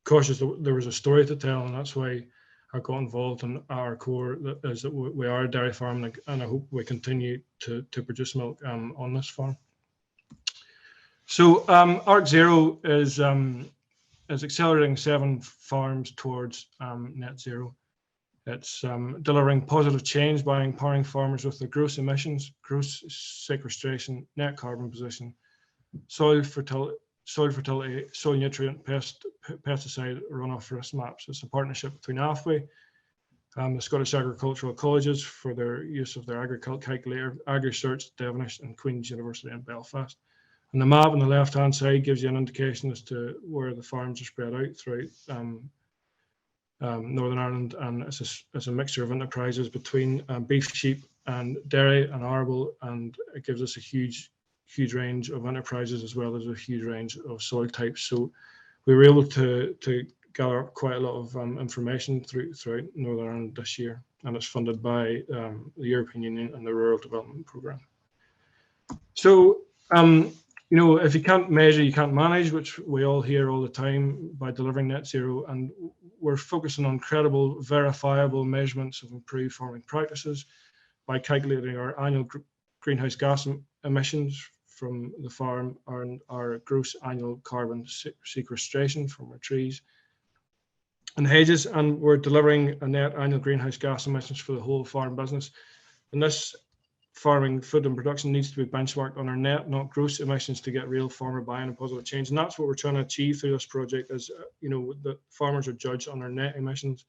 cautious that there was a story to tell, and that's why I got involved in our core. That is that we are a dairy farm, and I hope we continue to produce milk on this farm. So ARCZero is accelerating 7 farms towards net zero. It's delivering positive change by empowering farmers with their gross emissions, gross sequestration, net carbon position, soil fertility, soil nutrient, pesticide runoff risk maps. It's a partnership between AFBI, the Scottish Agricultural Colleges for their use of their agriculture calculator, AgriSearch, Devonish, and Queen's University in Belfast. And the map on the left-hand side gives you an indication as to where the farms are spread out throughout Northern Ireland, and it's a mixture of enterprises between beef, sheep, and dairy and arable, and it gives us a huge range of enterprises as well as a huge range of soil types. So we were able to gather up quite a lot of information throughout Northern Ireland this year, and it's funded by the European Union and the Rural Development Programme. So if you can't measure, you can't manage, which we all hear all the time by delivering net zero. And we're focusing on credible, verifiable measurements of improved farming practices by calculating our annual greenhouse gas emissions from the farm and our gross annual carbon sequestration from our trees and hedges. And we're delivering a net annual greenhouse gas emissions for the whole farm business. And this farming, food and production needs to be benchmarked on our net, not gross emissions, to get real farmer buy-in and positive change. And that's what we're trying to achieve through this project, is that farmers are judged on our net emissions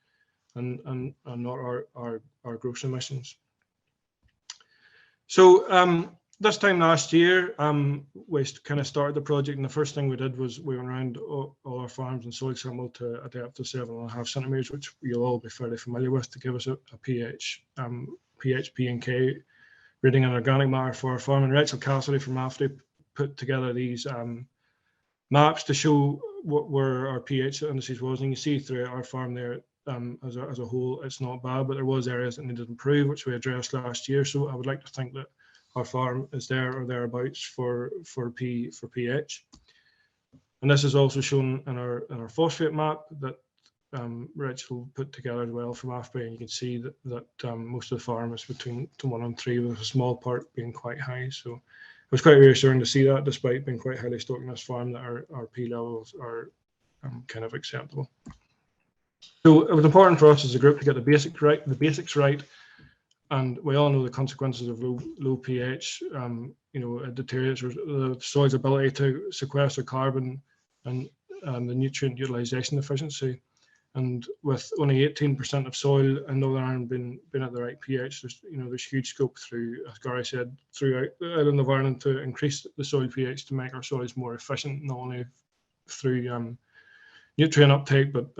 and not our gross emissions. So this time last year, we kind of started the project, and the first thing we did was we went around all our farms and soil sampled to a depth of 7.5 centimetres, which you'll all be fairly familiar with, to give us a pH, P and K reading and organic matter for our farm. And Rachel Cassidy from AFBI put together these maps to show where our pH indices was. And you see throughout our farm there, as a whole, it's not bad, but there was areas that needed to improve, which we addressed last year. So I would like to think that our farm is there or thereabouts for pH. And this is also shown in our phosphate map that Rachel put together as well from AFBI, and you can see that most of the farm is between 1 and 3, with a small part being quite high. So it was quite reassuring to see that, despite being quite highly stocked in this farm, that our P levels are kind of acceptable. So it was important for us as a group to get the basics right, and we all know the consequences of low pH. It deteriorates the soil's ability to sequester carbon and the nutrient utilization efficiency. And with only 18% of soil in Northern Ireland being at the right pH, there's huge scope through, as Gary said, throughout the island of Ireland to increase the soil pH to make our soils more efficient, not only through nutrient uptake, but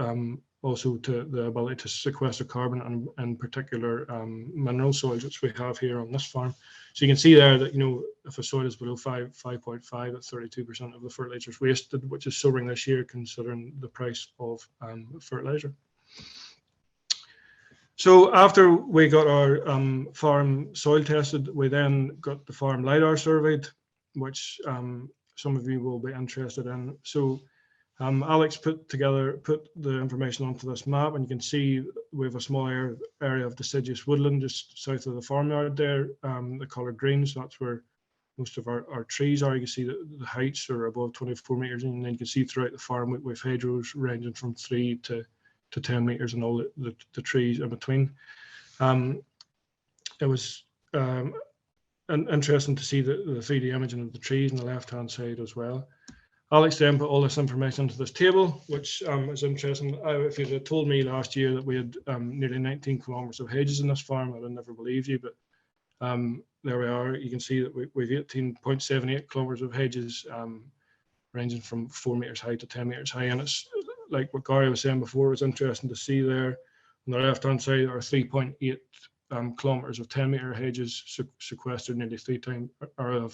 also to the ability to sequester carbon, and in particular mineral soils, which we have here on this farm. So you can see there that if a soil is below 5.5, at 32% of the fertilizer is wasted, which is sobering this year considering the price of fertilizer. So after we got our farm soil tested, we then got the farm Lidar surveyed, which some of you will be interested in. So Alex put the information onto this map, and you can see we have a small area of deciduous woodland just south of the farmyard there, the colour green. So that's where most of our trees are. You can see that the heights are above 24 metres, and then you can see throughout the farm we've hedgerows ranging from 3 to 10 metres, and all the trees in between. It was interesting to see the 3D imaging of the trees on the left-hand side as well. Alex then put all this information into this table, which is interesting. If you'd have told me last year that we had nearly 19 kilometres of hedges in this farm, I'd have never believed you, but there we are. You can see that we've 18.78 kilometres of hedges, ranging from 4 metres high to 10 metres high. And it's like what Gary was saying before, it's interesting to see there on the left-hand side are 3.8 kilometres of 10-metre hedges sequestered nearly 3 times, or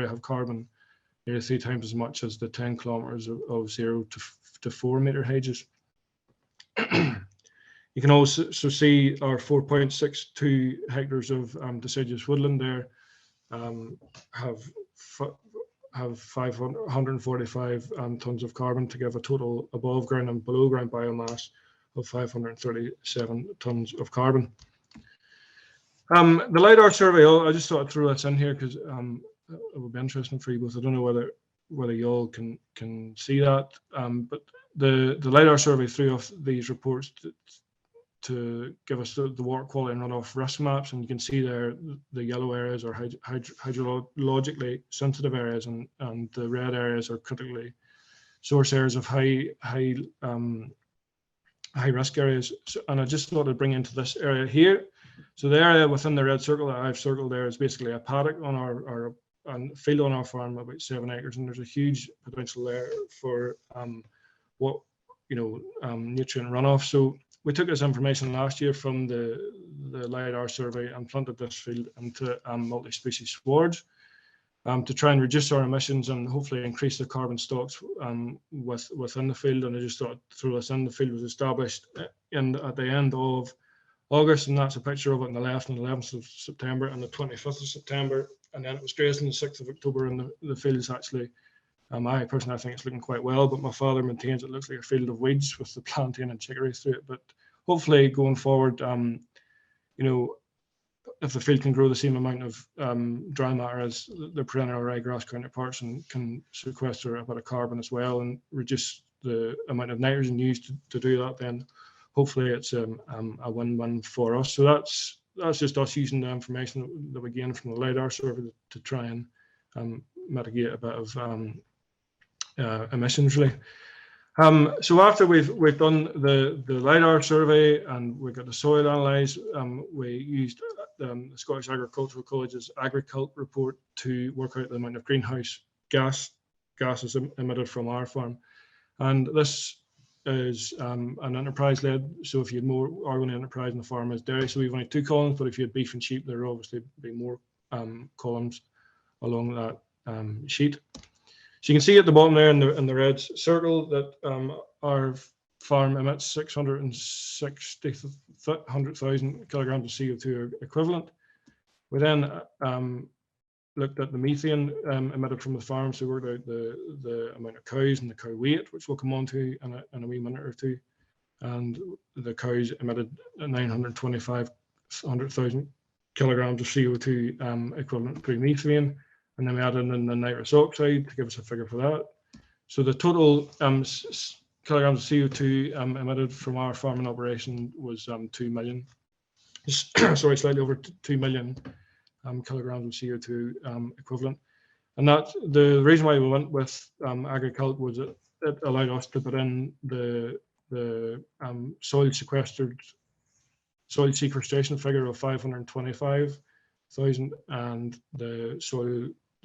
have carbon nearly 3 times as much as the 10 kilometres of 0 to 4 metre hedges. You can also see our 4.62 hectares of deciduous woodland there have have 545 tons of carbon to give a total above ground and below ground biomass of 537 tons of carbon. The Lidar survey, I just thought I'd throw this in here because it would be interesting for you both. I don't know whether you all can see that, but the Lidar survey threw off these reports to give us the water quality and runoff risk maps, and you can see there the yellow areas are hydrologically sensitive areas, and the red areas are critically source areas of high risk areas. So, and I just thought I'd bring into this area here. So the area within the red circle that I've circled there is basically a paddock on our field on our farm, about 7 acres, and there's a huge potential there for nutrient runoff. So we took this information last year from the Lidar survey and planted this field into multi-species swards to try and reduce our emissions and hopefully increase the carbon stocks within the field. And I just thought I'd throw this in. The field was established at the end of August, and that's a picture of it on the left on the 11th of September and the 25th of September. And then it was grazed on the 6th of October, and the field is actually, I personally think it's looking quite well, but my father maintains it looks like a field of weeds with the plantain and chicory through it. But hopefully going forward, if the field can grow the same amount of dry matter as the perennial ryegrass counterparts and can sequester a bit of carbon as well and reduce the amount of nitrogen used to do that, then hopefully it's a win-win for us. So that's just us using the information that we gained from the Lidar survey to try and mitigate a bit of emissions, really. So after we've done the Lidar survey and we got the soil analysed, we used the Scottish Agricultural College's AgriCult report to work out the amount of greenhouse gases emitted from our farm. And this is an enterprise-led, so if you had more organ enterprise in the farm as dairy, so we've only 2 columns, but if you had beef and sheep, there will obviously be more columns along that sheet. So you can see at the bottom there in the red circle that our farm emits 600,000 kilograms of CO2 equivalent. We then looked at the methane emitted from the farm, so we worked out the amount of cows and the cow weight, which we'll come on to in a wee minute or two. And the cows emitted 925,000 kilograms of CO2 equivalent through methane. And then we added in the nitrous oxide to give us a figure for that. So the total kilograms of CO2 emitted from our farming operation was 2 million. Sorry, slightly over 2 million kilograms of CO2 equivalent. And that the reason why we went with AgriCult was it allowed us to put in the soil sequestration figure of 525,000 and the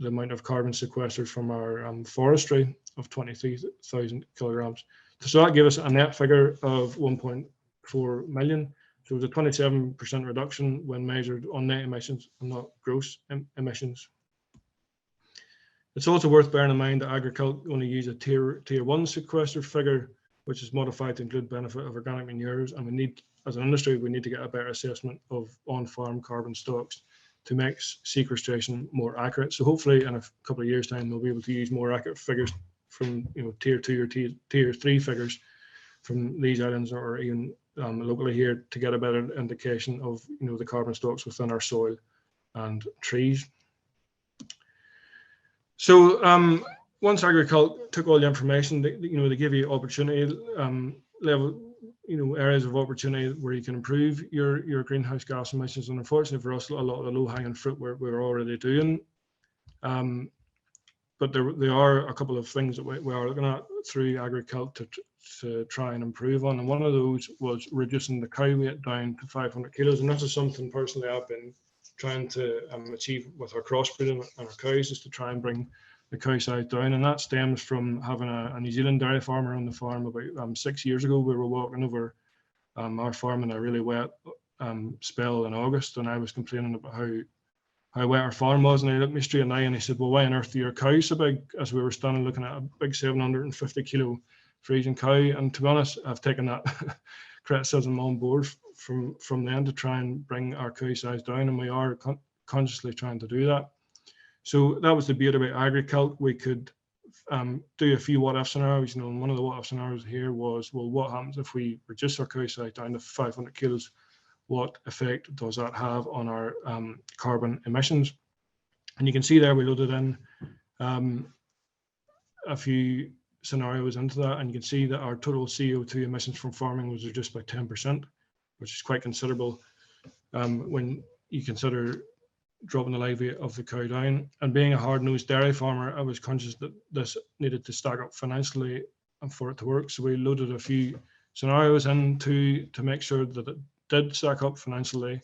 amount of carbon sequestered from our forestry of 23,000 kilograms. So that gave us a net figure of 1.4 million. So it was a 27% reduction when measured on net emissions and not gross emissions. It's also worth bearing in mind that AgriCult only use a tier 1 sequestered figure, which is modified to include benefit of organic manures, and we need, as an industry, we need to get a better assessment of on-farm carbon stocks to make sequestration more accurate. So hopefully in a couple of years' time, we'll be able to use more accurate figures from tier 2 or tier 3 figures from these islands or even locally here to get a better indication of the carbon stocks within our soil and trees. So once AgriCult took all the information, they give you opportunity level, areas of opportunity where you can improve your greenhouse gas emissions. And unfortunately for us, a lot of the low-hanging fruit we're already doing. But there are a couple of things that we are looking at through AgriCult to try and improve on. And one of those was reducing the cow weight down to 500 kilos. And this is something personally I've been trying to achieve with our crossbreeding and our cows, is to try and bring the cow size down. And that stems from having a New Zealand dairy farmer on the farm about 6 years ago. We were walking over our farm in a really wet spell in August, and I was complaining about how wet our farm was, and he looked me straight in the eye and he said, well, why on earth are your cows so big? As we were standing looking at a big 750 kilo freezing cow. And to be honest, I've taken that criticism on board from then to try and bring our cow size down, and we are consciously trying to do that. So that was the beauty about AgriCalc. We could do a few what if scenarios. You know, and one of the what if scenarios here was, well, what happens if we reduce our cow size down to 500 kilos? What effect does that have on our carbon emissions? And you can see there we loaded in a few scenarios into that, and you can see that our total CO2 emissions from farming was reduced by 10%, which is quite considerable when you consider dropping the live weight of the cow down. And being a hard-nosed dairy farmer, I was conscious that this needed to stack up financially and for it to work. So we loaded a few scenarios in to make sure that it did stack up financially.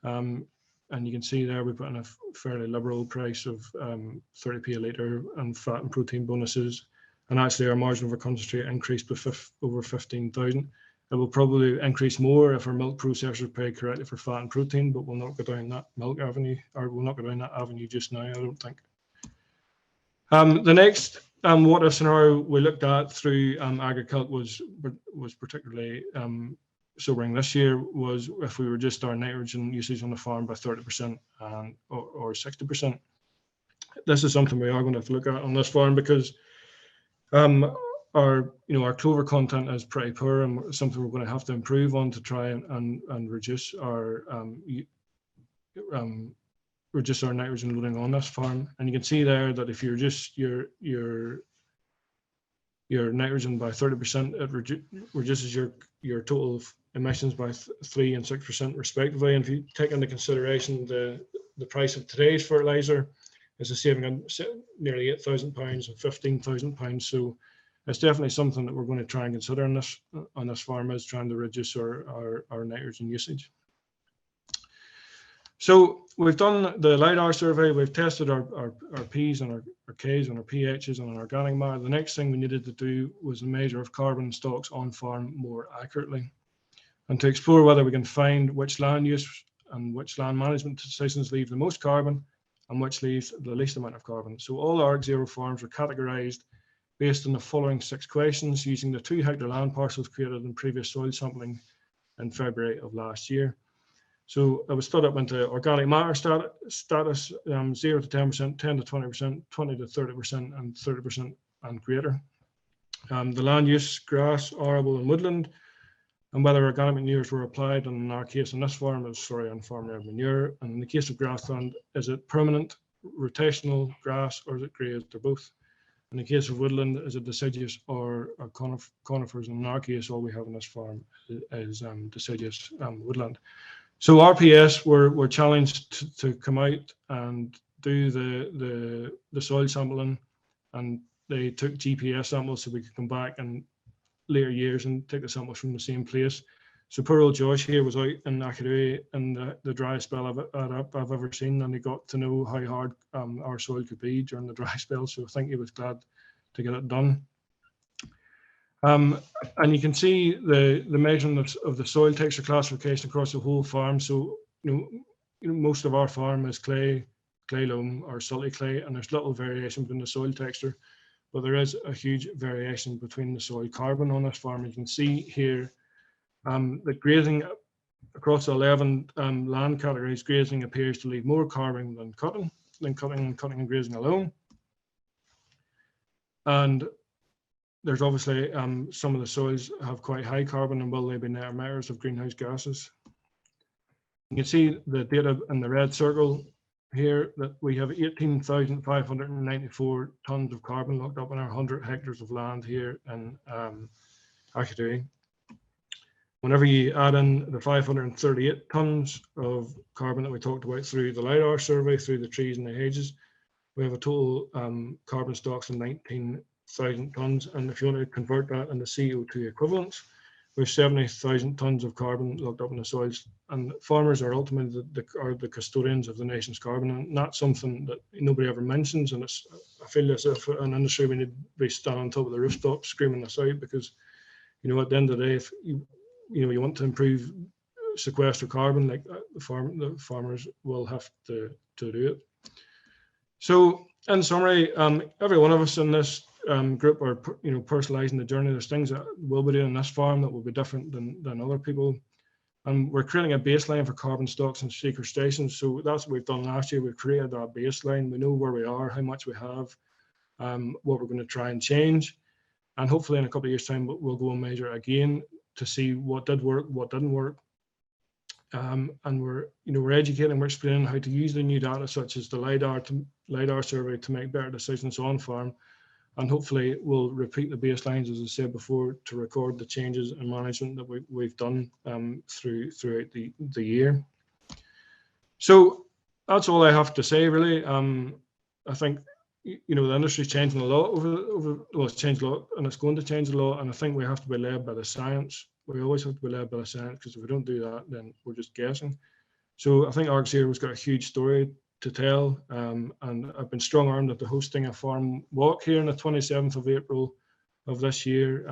And you can see there we put in a fairly liberal price of 30p a litre and fat and protein bonuses. And actually our margin for concentrate increased by over 15,000. It will probably increase more if our milk processors pay correctly for fat and protein, but we'll not go down that milk avenue, or we'll not go down that avenue just now, I don't think. The next what if scenario we looked at through AgriCalc was particularly sobering this year, was if we reduced our nitrogen usage on the farm by 30% or 60%. This is something we are going to have to look at on this farm because our clover content is pretty poor, and something we're going to have to improve on to try and reduce our nitrogen loading on this farm. And you can see there that if you reduce your nitrogen by 30%, it reduces your total emissions by 3% and 6% respectively. And if you take into consideration the price of today's fertilizer, is a saving on nearly £8,000 and £15,000. So it's definitely something that we're going to try and consider on this farm, is trying to reduce our nitrogen usage. So we've done the Lidar survey, we've tested our P's and our K's and our pHs and our organic matter. The next thing we needed to do was a measure of carbon stocks on farm more accurately, and to explore whether we can find which land use and which land management decisions leave the most carbon and which leaves the least amount of carbon. So all ARCZero farms are categorized based on the following 6 questions using the 2 hectare land parcels created in previous soil sampling in February of last year. So it was split up into organic matter status, 0 to 10%, 10 to 20%, 20 to 30%, and 30% and greater. The land use, grass, arable and woodland, and whether organic manures were applied. And in our case on this farm, it was soy and farmyard manure. And in the case of grassland, is it permanent, rotational grass, or is it grazed, or both? In the case of woodland, is it deciduous or conifers? And in our case, all we have on this farm is deciduous woodland. So RPS were challenged to come out and do the soil sampling, and they took GPS samples so we could come back in later years and take the samples from the same place. So poor old Josh here was out in ARCZero in the driest spell I've ever seen, and he got to know how hard our soil could be during the dry spell. So I think he was glad to get it done. And you can see the measurement of the soil texture classification across the whole farm. So most of our farm is clay loam or salty clay, and there's little variation between the soil texture, but there is a huge variation between the soil carbon on this farm. You can see here that grazing across the 11 land categories, grazing appears to leave more carbon than cutting and grazing alone. And there's obviously some of the soils have quite high carbon and will they be net emitters of greenhouse gases. You can see the data in the red circle here that we have 18,594 tons of carbon locked up in our 100 hectares of land here in ARCZero. Whenever you add in the 538 tons of carbon that we talked about through the Lidar survey, through the trees and the hedges, we have a total carbon stocks of 19,000 tons. And if you want to convert that into CO2 equivalents, we have 70,000 tons of carbon locked up in the soils. And farmers are ultimately the custodians of the nation's carbon, and that's something that nobody ever mentions. And I feel as if an industry we need to be standing on top of the rooftop screaming this out, because at the end of the day, if you want to improve sequester carbon, like the farmers will have to do it. So in summary, every one of us in this group are personalizing the journey. There's things that we'll be doing on this farm that will be different than other people. And we're creating a baseline for carbon stocks and sequestration. So that's what we've done last year. We've created our baseline. We know where we are, how much we have, what we're going to try and change. And hopefully in a couple of years' time, we'll go and measure again to see what did work, what didn't work. And we're educating, we're explaining how to use the new data, such as the Lidar Survey, to make better decisions on farm. And hopefully we'll repeat the baselines, as I said before, to record the changes in management that we've done throughout the year. So that's all I have to say, really. I think the industry's changing a lot well, it's changed a lot, and it's going to change a lot. And I think we have to be led by the science. We always have to be led by the science, because if we don't do that, then we're just guessing. So I think ARCZero's got a huge story to tell, and I've been strong-armed into hosting a farm walk here on the 27th of April of this year.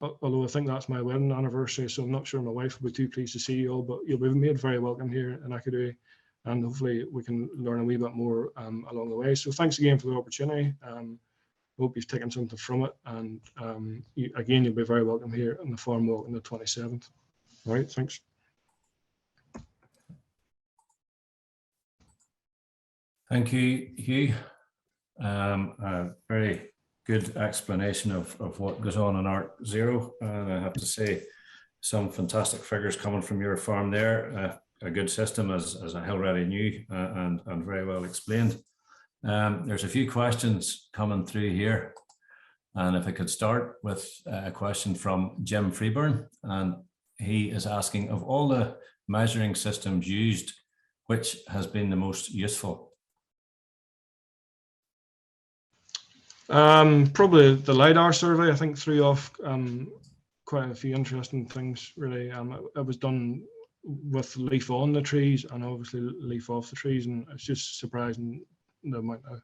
Although I think that's my wedding anniversary, so I'm not sure my wife will be too pleased to see you all, but you'll be made very welcome here in Abatement, and hopefully we can learn a wee bit more along the way. So thanks again for the opportunity. Hope you've taken something from it, and again, you'll be very welcome here on the farm walk on the 27th. All right, thanks. Thank you, Hugh. A very good explanation of what goes on in ARCZero. And I have to say, some fantastic figures coming from your farm there. A good system, as I already knew, and very well explained. There's a few questions coming through here. And if I could start with a question from Jim Freeburn, and he is asking, of all the measuring systems used, which has been the most useful? Probably the Lidar Survey, I think, threw off quite a few interesting things, really. It was done with leaf on the trees and obviously leaf off the trees, and it's just surprising the amount of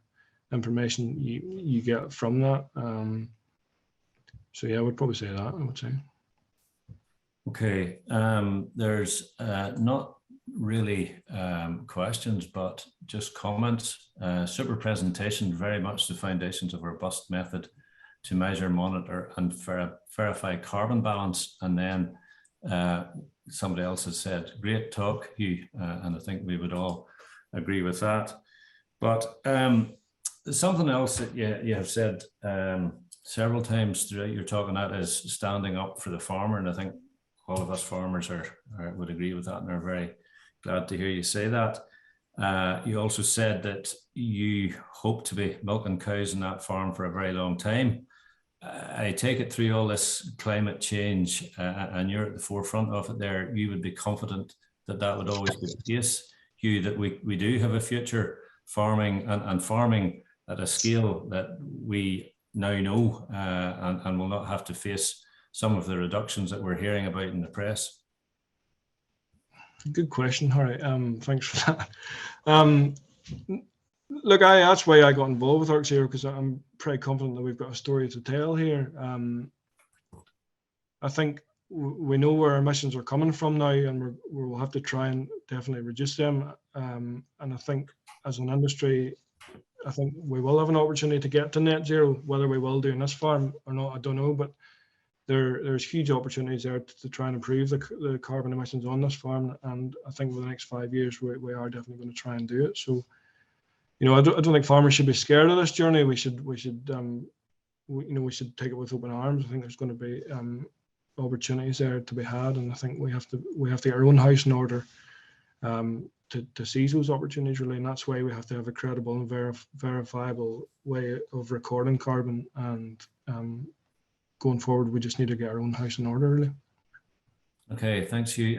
information you get from that. So yeah, I would probably say that, I would say. Okay, there's not really questions, but just comments. Super presentation, very much the foundations of a robust method to measure, monitor and verify carbon balance. And then somebody else has said, great talk, Hugh, and I think we would all agree with that. But something else that you have said several times throughout your talk, and that is standing up for the farmer. And I think all of us farmers would agree with that, and are very glad to hear you say that. You also said that you hope to be milking cows in that farm for a very long time. I take it, through all this climate change, and you're at the forefront of it there, you would be confident that that would always be the case, Hugh, that we do have a future farming and farming at a scale that we now know, and will not have to face some of the reductions that we're hearing about in the press. Good question, Harry. Thanks for that. Look, that's why I got involved with ARCZero, because I'm pretty confident that we've got a story to tell here. I think we know where our emissions are coming from now, and we'll have to try and definitely reduce them. And I think as an industry, I think we will have an opportunity to get to net zero. Whether we will do in this farm or not, I don't know, but there's huge opportunities there to try and improve the carbon emissions on this farm. And I think over the next 5 years, we are definitely going to try and do it. So, I don't think farmers should be scared of this journey. We should take it with open arms. I think there's going to be opportunities there to be had, and I think we have to get our own house in order to seize those opportunities, really. And that's why we have to have a credible and verifiable way of recording carbon. And going forward, we just need to get our own house in order, really. Okay, thanks, Hugh.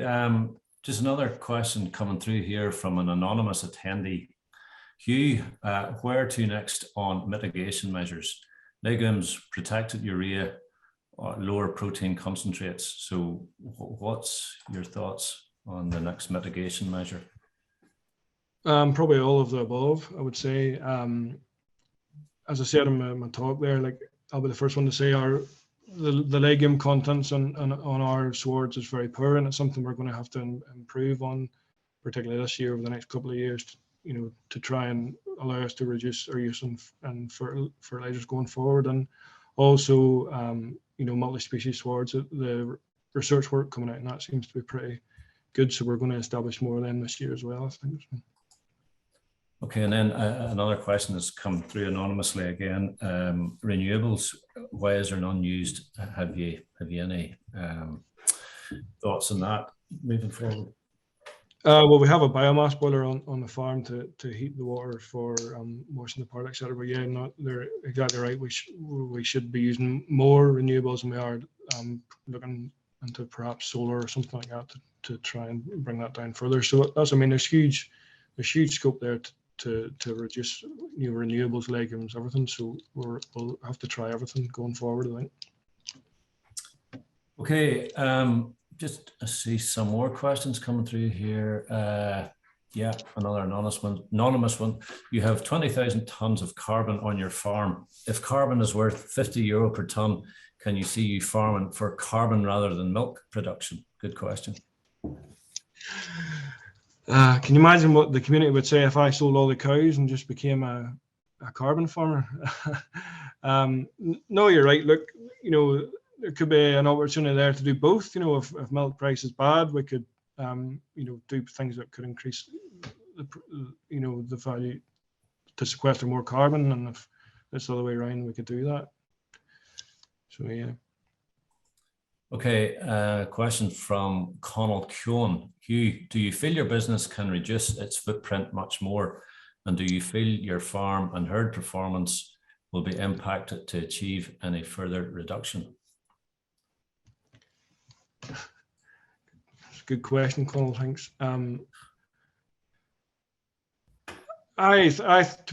Just another question coming through here from an anonymous attendee. Hugh, where to next on mitigation measures? Legumes, protected urea, lower protein concentrates. So what's your thoughts on the next mitigation measure? Probably all of the above, I would say. As I said in my talk there, like, I'll be the first one to say the legume contents on our swards is very poor, and it's something we're going to have to improve on, particularly this year, over the next couple of years, to try and allow us to reduce our use and fertilizers going forward. And also, multi-species swards, the research work coming out, and that seems to be good. So we're going to establish more of them this year as well, I think. Okay, and then another question has come through anonymously again. Renewables, why is there none used? Have you any thoughts on that moving forward? Well, we have a biomass boiler on the farm to heat the water for washing the product, etc. But yeah, they're exactly right. We should be using more renewables than we are looking into perhaps solar or something like that to try and bring that down further. So that's, I mean, there's huge scope there to reduce renewables, legumes, everything. So we'll have to try everything going forward, I think. Okay, just see some more questions coming through here. Yeah, another anonymous one. You have 20,000 tons of carbon on your farm. If carbon is worth €50 per ton, can you see you farming for carbon rather than milk production? Good question. Can you imagine what the community would say if I sold all the cows and just became a carbon farmer? No, you're right. Look, there could be an opportunity there to do both. If milk price is bad, we could, do things that could increase the value to sequester more carbon. And if it's the other way around, we could do that. So, yeah. Okay, question from Conall Keown. Hugh, do you feel your business can reduce its footprint much more? And do you feel your farm and herd performance will be impacted to achieve any further reduction? That's a good question, Conall. Thanks. To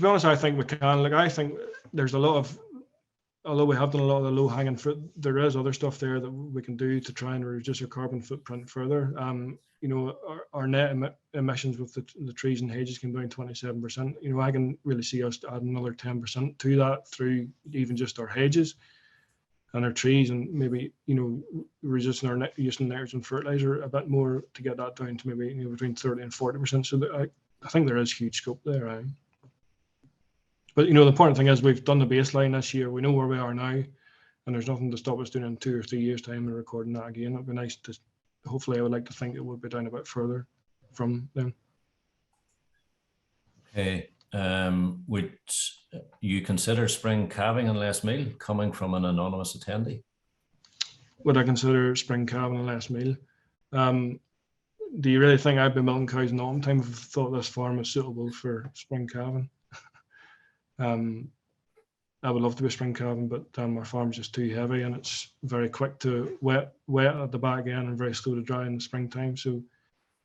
be honest, I think we can. Like, I think there's a lot of, although we have done a lot of the low-hanging fruit, there is other stuff there that we can do to try and reduce our carbon footprint further. Our net emissions with the trees and hedges came down 27%. I can really see us add another 10% to that through even just our hedges and our trees, and maybe reducing our using nitrogen fertilizer a bit more to get that down to maybe between 30 and 40%. So that I think there is huge scope there. But the important thing is we've done the baseline this year. We know where we are now, and there's nothing to stop us doing in 2 or 3 years' time and recording that again. It'd be nice to. Hopefully, I would like to think it would be down a bit further from them. Okay. Would you consider spring calving and less meal? Coming from an anonymous attendee. Would I consider spring calving and less meal? Do you really think I'd be milking cows in autumn time if I thought this farm was suitable for spring calving? I would love to be spring calving, but our farm's just too heavy and it's very quick to wet at the back end and very slow to dry in the springtime. So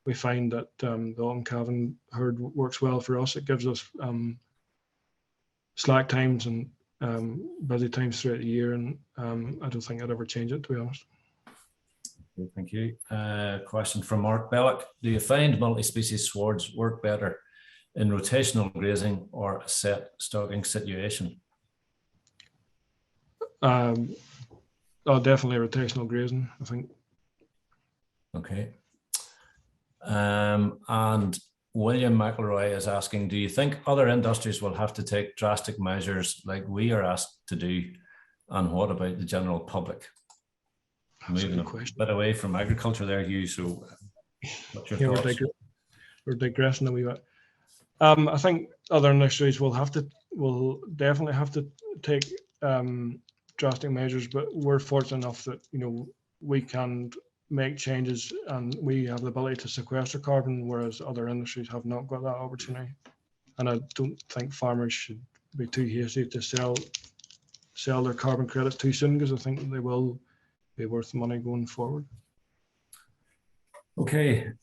we find that the autumn calving herd works well for us. It gives us slack times and busy times throughout the year, and I don't think I'd ever change it, to be honest. Thank you. Question from Mark Belloc. Do you find multi-species swards work better in rotational grazing or a set stocking situation? Definitely rotational grazing, I think. Okay. And William McElroy is asking, do you think other industries will have to take drastic measures like we are asked to do? And what about the general public? Moving a bit away from agriculture there, Hugh. So what's your thoughts? We're digressing a wee bit. I think other industries will definitely have to take drastic measures, but we're fortunate enough that we can make changes and we have the ability to sequester carbon, whereas other industries have not got that opportunity. And I don't think farmers should be too hasty to sell their carbon credits too soon, because I think they will be worth money going forward. Okay,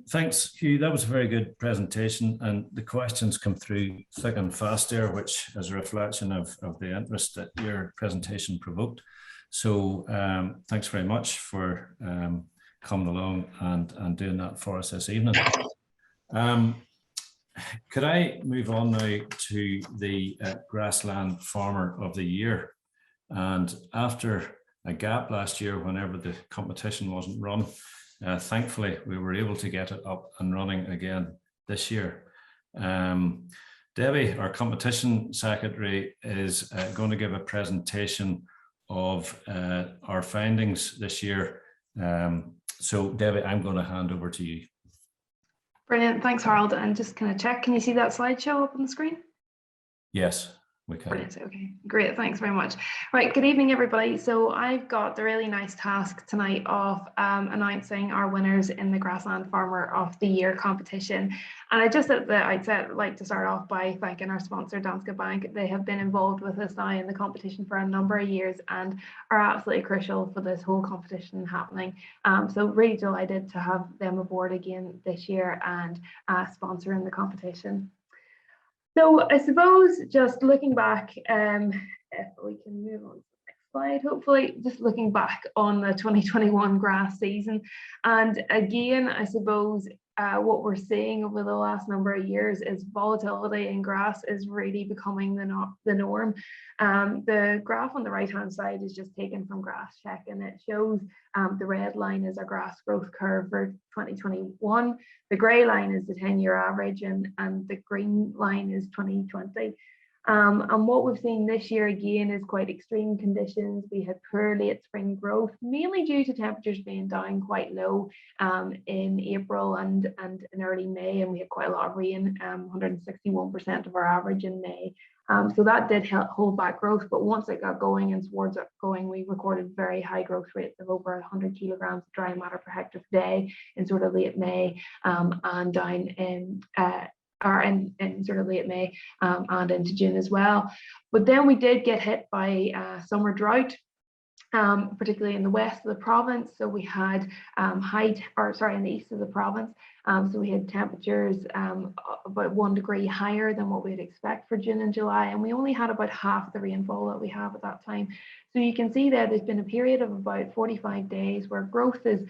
thanks, Hugh. That was a very good presentation, and the questions come through thick and fast there, which is a reflection of the interest that your presentation provoked. So thanks very much for coming along and doing that for us this evening. Could I move on now to the Grassland Farmer of the Year? And after a gap last year, whenever the competition wasn't run, thankfully, we were able to get it up and running again this year. Debbie, our competition secretary, is going to give a presentation of our findings this year So Debbie, I'm going to hand over to you. Brilliant, thanks Harold. And just kind of check, can you see that slideshow up on the screen? Yes, we can. Brilliant. Okay, great. Thanks very much. Right. Good evening, everybody. So I've got the really nice task tonight of announcing our winners in the Grassland Farmer of the Year competition. And I just at the outset like to start off by thanking our sponsor, Danske Bank. They have been involved with us now in the competition for a number of years and are absolutely crucial for this whole competition happening. So really delighted to have them aboard again this year and sponsoring the competition. So I suppose just looking back, if we can move on to the next slide, hopefully just looking back on the 2021 grass season. And again, I suppose what we're seeing over the last number of years is volatility in grass is really becoming the norm. The graph on the right hand side is just taken from Grass Check, and it shows the red line is our grass growth curve for 2021. The grey line is the 10-year average, and the green line is 2020. And what we've seen this year again is quite extreme conditions. We had poor late spring growth, mainly due to temperatures being down quite low in April and in early May, and we had quite a lot of rain, 161% of our average in May. So that did help hold back growth, but once it got going and towards it going, we recorded very high growth rates of over 100 kilograms of dry matter per hectare per day in sort of late May and down in sort of late May and into June as well. But then we did get hit by summer drought, particularly in the west of the province. So we had in the east of the province. So we had temperatures about 1 degree higher than what we'd expect for June and July, and we only had about half the rainfall that we have at that time. So you can see there's been a period of about 45 days where growth is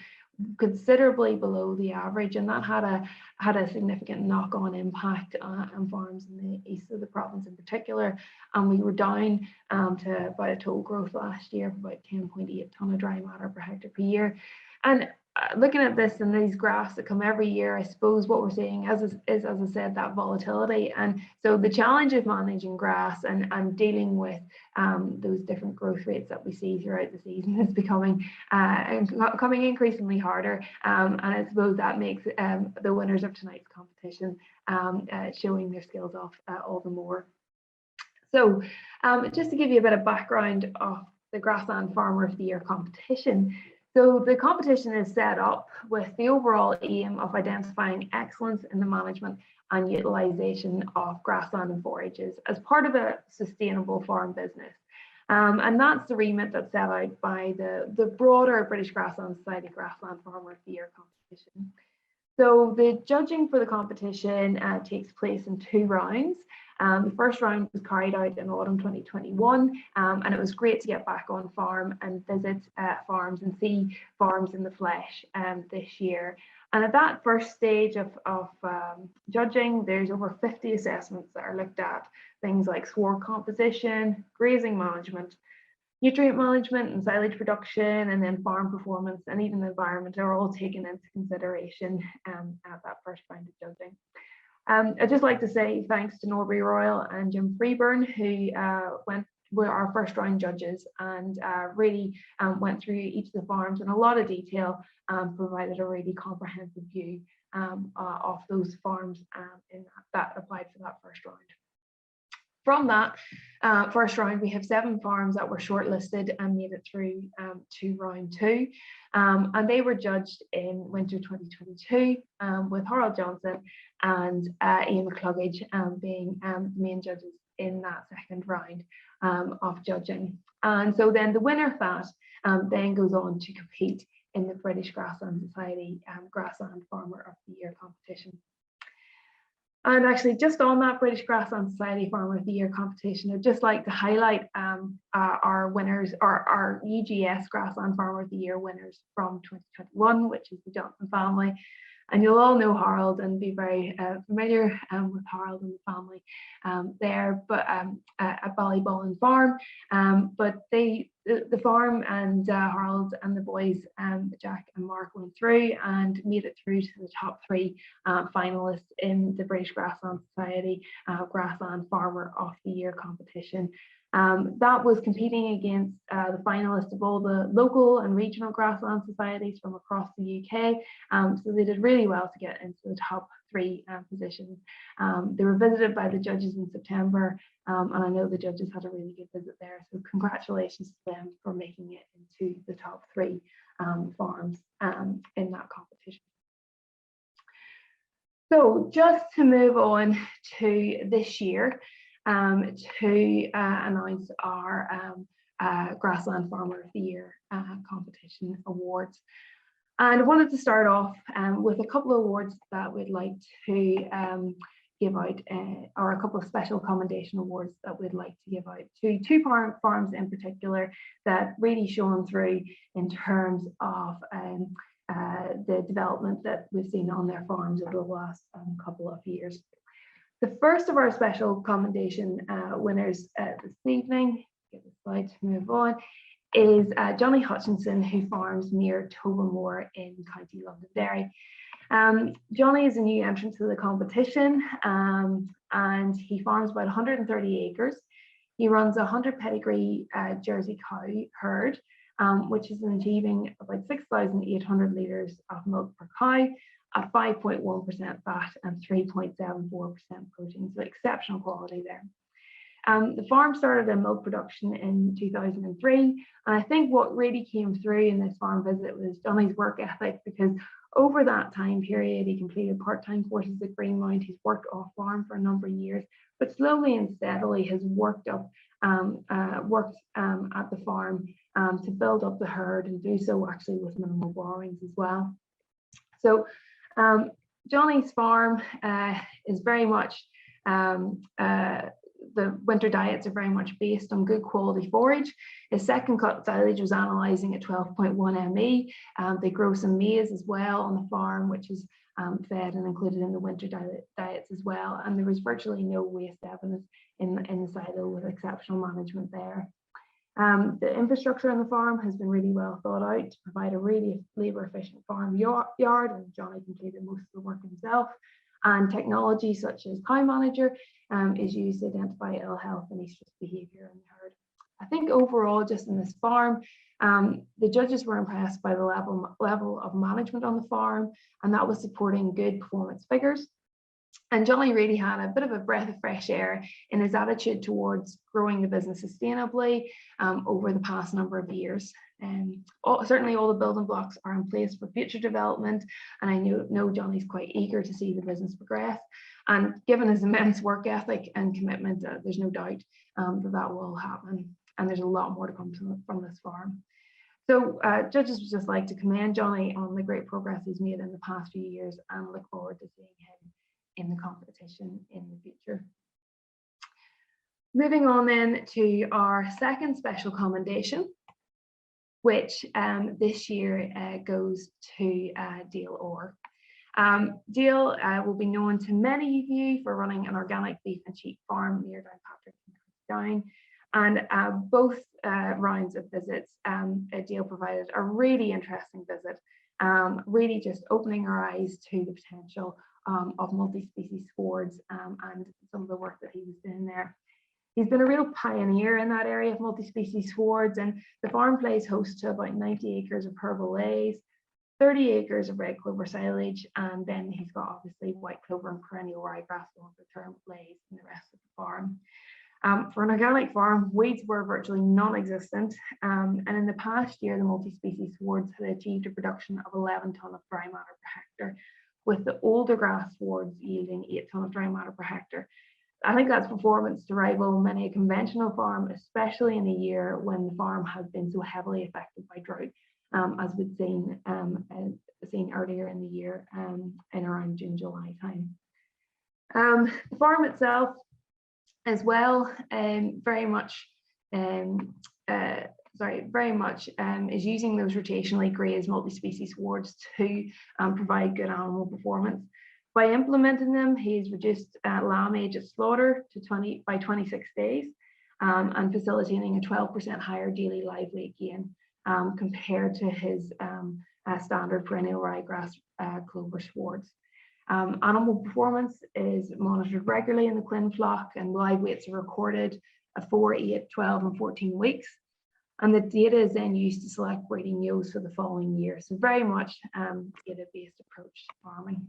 considerably below the average, and that had a significant knock-on impact on farms in the east of the province in particular. And we were down to about a total growth last year of about 10.8 tonne of dry matter per hectare per year. And looking at this and these graphs that come every year, I suppose what we're seeing is, as I said, that volatility. And so the challenge of managing grass and dealing with those different growth rates that we see throughout the season is becoming increasingly harder. And I suppose that makes the winners of tonight's competition showing their skills off all the more. So just to give you a bit of background of the Grassland Farmer of the Year competition. So the competition is set up with the overall aim of identifying excellence in the management and utilisation of grassland and forages as part of a sustainable farm business. And that's the remit that's set out by the broader British Grassland Society Grassland Farmer of the Year competition. So the judging for the competition takes place in 2 rounds. The first round was carried out in autumn 2021, and it was great to get back on farm and visit farms and see farms in the flesh this year. And at that first stage of judging, there's over 50 assessments that are looked at, things like sward composition, grazing management, nutrient management and silage production, and then farm performance and even the environment are all taken into consideration at that first round of judging. I'd just like to say thanks to Norbury Royal and Jim Freeburn, who were our first round judges and really went through each of the farms in a lot of detail, provided a really comprehensive view of those farms that applied for that first round. From that first round, we have 7 farms that were shortlisted and made it through to round 2. And they were judged in winter 2022 with Harold Johnson and Ian McCluggage being the main judges in that second round of judging. And so then the winner of that then goes on to compete in the British Grassland Society Grassland Farmer of the Year competition. And actually, just on that British Grassland Society Farmer of the Year competition, I'd just like to highlight our winners, our UGS Grassland Farmer of the Year winners from 2021, which is the Johnson family. And you'll all know Harold and be very familiar with Harold and the family there, but at Ballybollen Farm. But the farm and Harold and the boys, Jack and Mark, went through and made it through to the top 3 finalists in the British Grassland Society Grassland Farmer of the Year competition. That was competing against the finalists of all the local and regional grassland societies from across the UK. So they did really well to get into the top 3 positions. They were visited by the judges in September, and I know the judges had a really good visit there. So congratulations to them for making it into the top 3 farms in that competition. So just to move on to this year, to announce our Grassland Farmer of the Year competition awards. And I wanted to start off with a couple of awards that we'd like to give out, or a couple of special commendation awards that we'd like to give out to 2 farms in particular that really shone through in terms of the development that we've seen on their farms over the last couple of years. The first of our special commendation winners this evening, get the slide to move on, is Johnny Hutchinson, who farms near Tobermore in County Londonderry. Johnny is a new entrant to the competition, and he farms about 130 acres. He runs a 100 pedigree Jersey cow herd, which is achieving about 6,800 litres of milk per cow, at 5.1% fat and 3.74% protein, so exceptional quality there. The farm started in milk production in 2003, and I think what really came through in this farm visit was Johnny's work ethic, because over that time period he completed part-time courses at Greenmount. He's worked off farm for a number of years, but slowly and steadily has worked up at the farm to build up the herd, and do so actually with minimal borrowings as well. So Johnny's farm is very much, the winter diets are very much based on good quality forage. His second cut silage was analysing at 12.1 ME. They grow some maize as well on the farm, which is fed and included in the winter diets as well. And there was virtually no waste evidence in the silo, with exceptional management there. The infrastructure on the farm has been really well thought out to provide a really labour efficient farm yard, and Johnny completed most of the work himself. And technology such as Cow Manager is used to identify ill health and estrus behaviour in the herd. I think overall, just in this farm, the judges were impressed by the level of management on the farm, and that was supporting good performance figures. And Johnny really had a bit of a breath of fresh air in his attitude towards growing the business sustainably over the past number of years. Certainly all the building blocks are in place for future development, and I know Johnny's quite eager to see the business progress. And given his immense work ethic and commitment, there's no doubt that will happen. And there's a lot more to come from this farm. So judges would just like to commend Johnny on the great progress he's made in the past few years, and look forward to seeing him in the competition in the future. Moving on then to our second special commendation, which this year goes to Dale Orr. Dale will be known to many of you for running an organic beef and sheep farm near Downpatrick and Down. And both rounds of visits, Dale provided a really interesting visit, really just opening our eyes to the potential of multi-species swords and some of the work that he was doing there. He's been a real pioneer in that area of multi-species swords, and the farm plays host to about 90 acres of herbal lays, 30 acres of red clover silage, and then he's got obviously white clover and perennial ryegrass longer term lays in the rest of the farm. For an organic farm, weeds were virtually non-existent, and in the past year, the multi-species swords had achieved a production of 11 tonne of dry matter per hectare, with the older grass swords yielding 8 tonne of dry matter per hectare. I think that's performance to rival many a conventional farm, especially in a year when the farm has been so heavily affected by drought, as we'd seen earlier in the year in around June, July time. The farm itself as well very much is using those rotationally grazed multi-species swords to provide good animal performance. By implementing them, he's reduced lamb age at slaughter to by 26 days and facilitating a 12% higher daily live weight gain compared to his standard perennial ryegrass clover swords. Animal performance is monitored regularly in the clin flock, and live weights are recorded at 4, 8, 12 and 14 weeks. And the data is then used to select breeding ewes for the following year. So very much data-based approach to farming.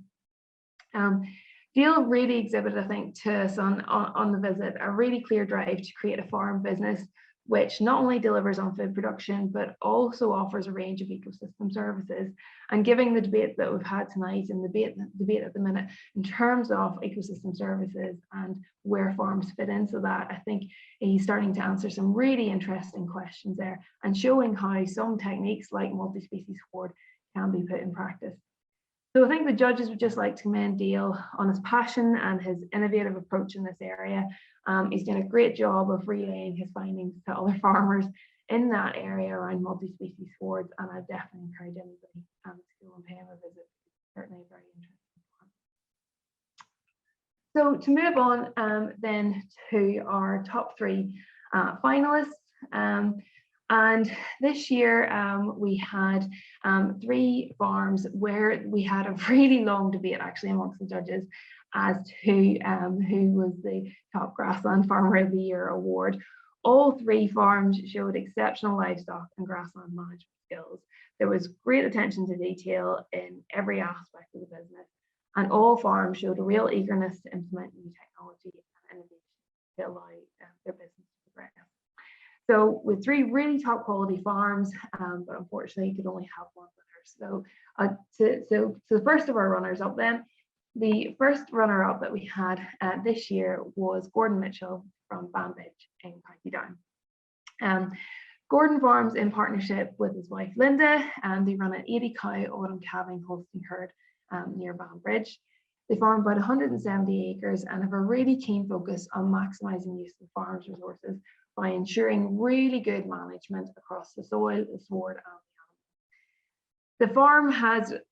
Deal really exhibited, I think, to us on the visit, a really clear drive to create a farm business which not only delivers on food production, but also offers a range of ecosystem services. And given the debate that we've had tonight and the debate at the minute in terms of ecosystem services and where farms fit into that, I think he's starting to answer some really interesting questions there and showing how some techniques like multi-species hoard can be put in practice. So I think the judges would just like to commend Dale on his passion and his innovative approach in this area. He's done a great job of relaying his findings to other farmers in that area around multi-species hoards, and I definitely encourage anybody to go and pay him a visit. It's certainly very interesting. So to move on then to our top 3 finalists. And this year we had 3 farms where we had a really long debate actually amongst the judges as to who was the top grassland farmer of the year award. All 3 farms showed exceptional livestock and grassland management skills. There was great attention to detail in every aspect of the business, and all farms showed a real eagerness to implement new technology and innovation to allow their business to progress. So with 3 really top quality farms, but unfortunately you could only have 1 winner. So the first of our runners up then, the first runner up that we had this year was Gordon Mitchell from Banbridge in County Down. Gordon farms in partnership with his wife Linda, and they run an 80 cow autumn calving Holstein herd near Banbridge. They farm about 170 acres and have a really keen focus on maximising use of the farm's resources by ensuring really good management across the soil, the sward, and the animals. The farm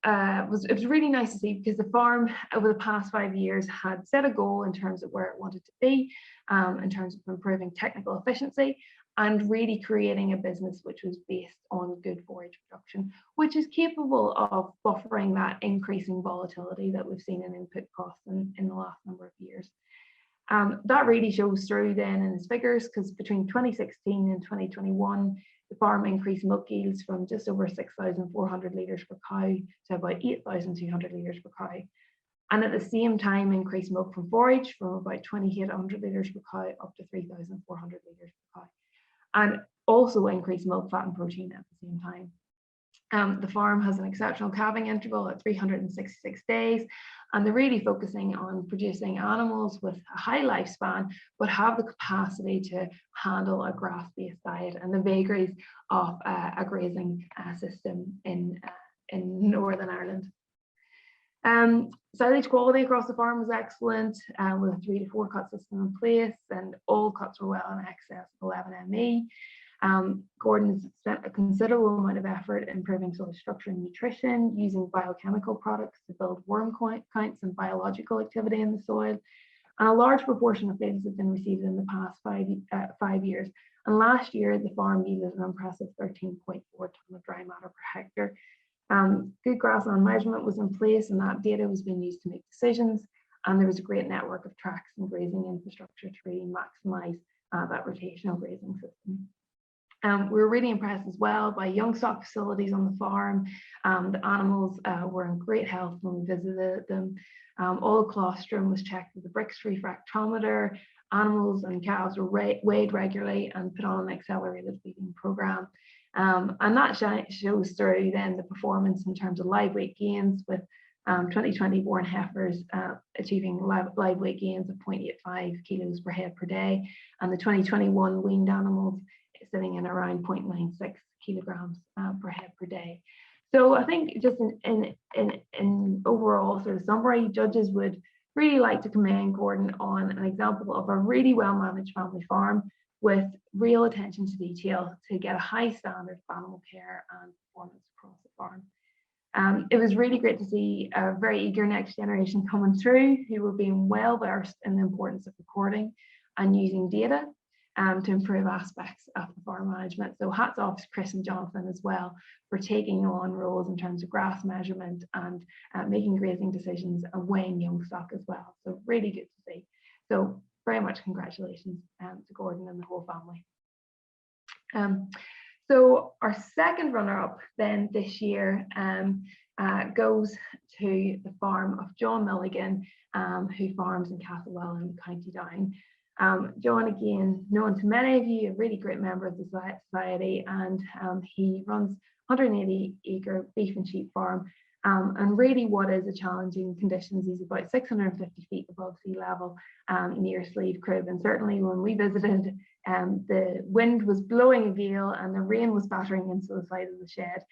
it was really nice to see, because the farm over the past 5 years had set a goal in terms of where it wanted to be, in terms of improving technical efficiency and really creating a business which was based on good forage production, which is capable of buffering that increasing volatility that we've seen in input costs in the last number of years. That really shows through then in its figures, because between 2016 and 2021, the farm increased milk yields from just over 6,400 litres per cow to about 8,200 litres per cow. And at the same time, increased milk from forage from about 2,800 litres per cow up to 3,400 litres per cow. And also increased milk, fat and protein at the same time. The farm has an exceptional calving interval at 366 days, and they're really focusing on producing animals with a high lifespan, but have the capacity to handle a grass-based diet and the vagaries of a grazing system in Northern Ireland. Silage quality across the farm was excellent, with a 3 to 4 cut system in place, and all cuts were well in excess of 11 ME. Gordon's spent a considerable amount of effort improving soil structure and nutrition, using biochemical products to build worm counts and biological activity in the soil. And a large proportion of bids have been received in the past 5 years. And last year, the farm yielded an impressive 13.4 tonne of dry matter per hectare. Good grassland measurement was in place, and that data was being used to make decisions. And there was a great network of tracks and grazing infrastructure to really maximise that rotational grazing system. We were really impressed as well by young stock facilities on the farm. The animals were in great health when we visited them. All colostrum was checked with a Brix refractometer. Animals and calves were weighed regularly and put on an accelerated feeding program. And that shows through then the performance in terms of live weight gains, with 2020 born heifers achieving live weight gains of 0.85 kilos per head per day, and the 2021 weaned animals sitting in around 0.96 kilograms per head per day. So I think just in overall sort of summary, judges would really like to commend Gordon on an example of a really well managed family farm with real attention to detail to get a high standard of animal care and performance across the farm. It was really great to see a very eager next generation coming through, who were being well versed in the importance of recording and using data to improve aspects of the farm management. So hats off to Chris and Jonathan as well for taking on roles in terms of grass measurement and making grazing decisions and weighing young stock as well. So really good to see. So very much congratulations to Gordon and the whole family. So our second runner-up then this year goes to the farm of John Milligan, who farms in Castlewell in County Down. John, again, known to many of you, a really great member of the society, and he runs 180-acre beef and sheep farm. And really what is a challenging conditions, he's about 650 feet above sea level near Slieve Crib. And certainly when we visited, the wind was blowing a gale and the rain was battering into the side of the shed.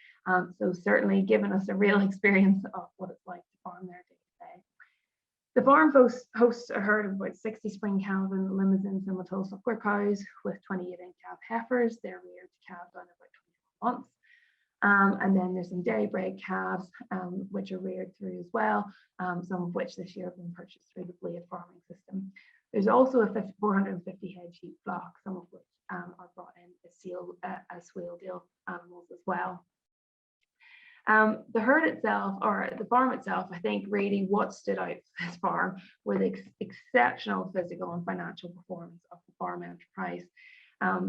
So certainly given us a real experience of what it's like to farm there day to day. The farm hosts a herd of about 60 spring calving, Limousins and Matol suckler cows with 28-inch calf heifers. They're reared to calve on about 24 months. And then there's some dairy bred calves, which are reared through as well, some of which this year have been purchased through the blade farming system. There's also a 450 head sheep flock, some of which are brought in as swale deal animals as well. The herd itself, or the farm itself, I think really what stood out for this farm were the exceptional physical and financial performance of the farm enterprise.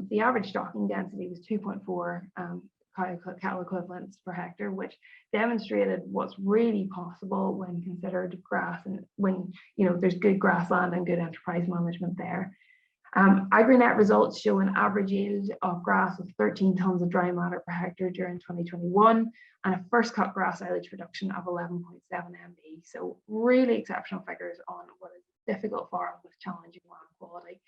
The average stocking density was 2.4 cattle equivalents per hectare, which demonstrated what's really possible when considered grass and when there's good grassland and good enterprise management there. AgriNet results show an average yield of grass of 13 tonnes of dry matter per hectare during 2021 and a first cut grass silage production of 11.7 MB. So really exceptional figures on what is a difficult farm with challenging land quality.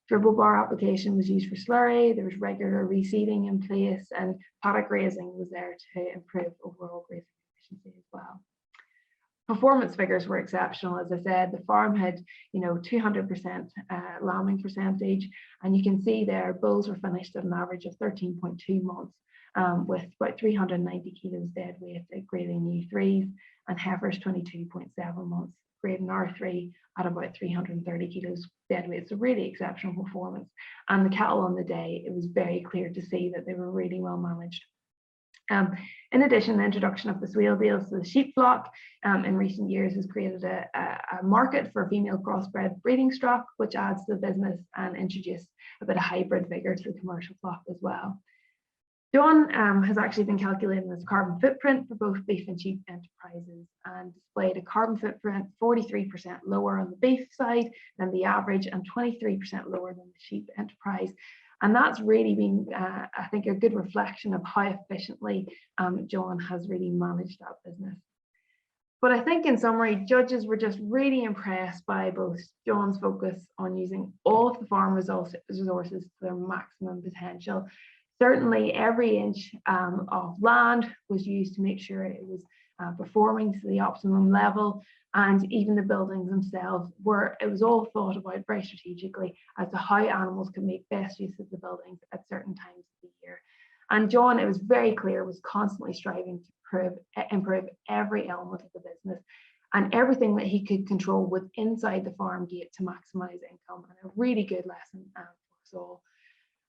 Dribble bar application was used for slurry, there was regular reseeding in place, and paddock grazing was there to improve overall grazing efficiency as well. Performance figures were exceptional. As I said, the farm had 200% lambing percentage, and you can see there bulls were finished at an average of 13.2 months with about 390 kilos dead weight at grading U3s, and heifers 22.7 months grading R3 at about 330 kilos dead weight. So really exceptional performance. And the cattle on the day, it was very clear to see that they were really well managed. In addition, the introduction of the swale deals to the sheep flock in recent years has created a market for female crossbred breeding stock, which adds to the business and introduced a bit of hybrid vigor to the commercial flock as well. John has actually been calculating his carbon footprint for both beef and sheep enterprises and displayed a carbon footprint 43% lower on the beef side than the average and 23% lower than the sheep enterprise. And that's really been, I think, a good reflection of how efficiently John has really managed that business. But I think in summary, judges were just really impressed by both John's focus on using all of the farm resources to their maximum potential. Certainly every inch of land was used to make sure it was performing to the optimum level, and even the buildings themselves it was all thought about very strategically as to how animals could make best use of the buildings at certain times of the year. And John, it was very clear, was constantly striving to improve every element of the business and everything that he could control with inside the farm gate to maximize income, and a really good lesson for us all.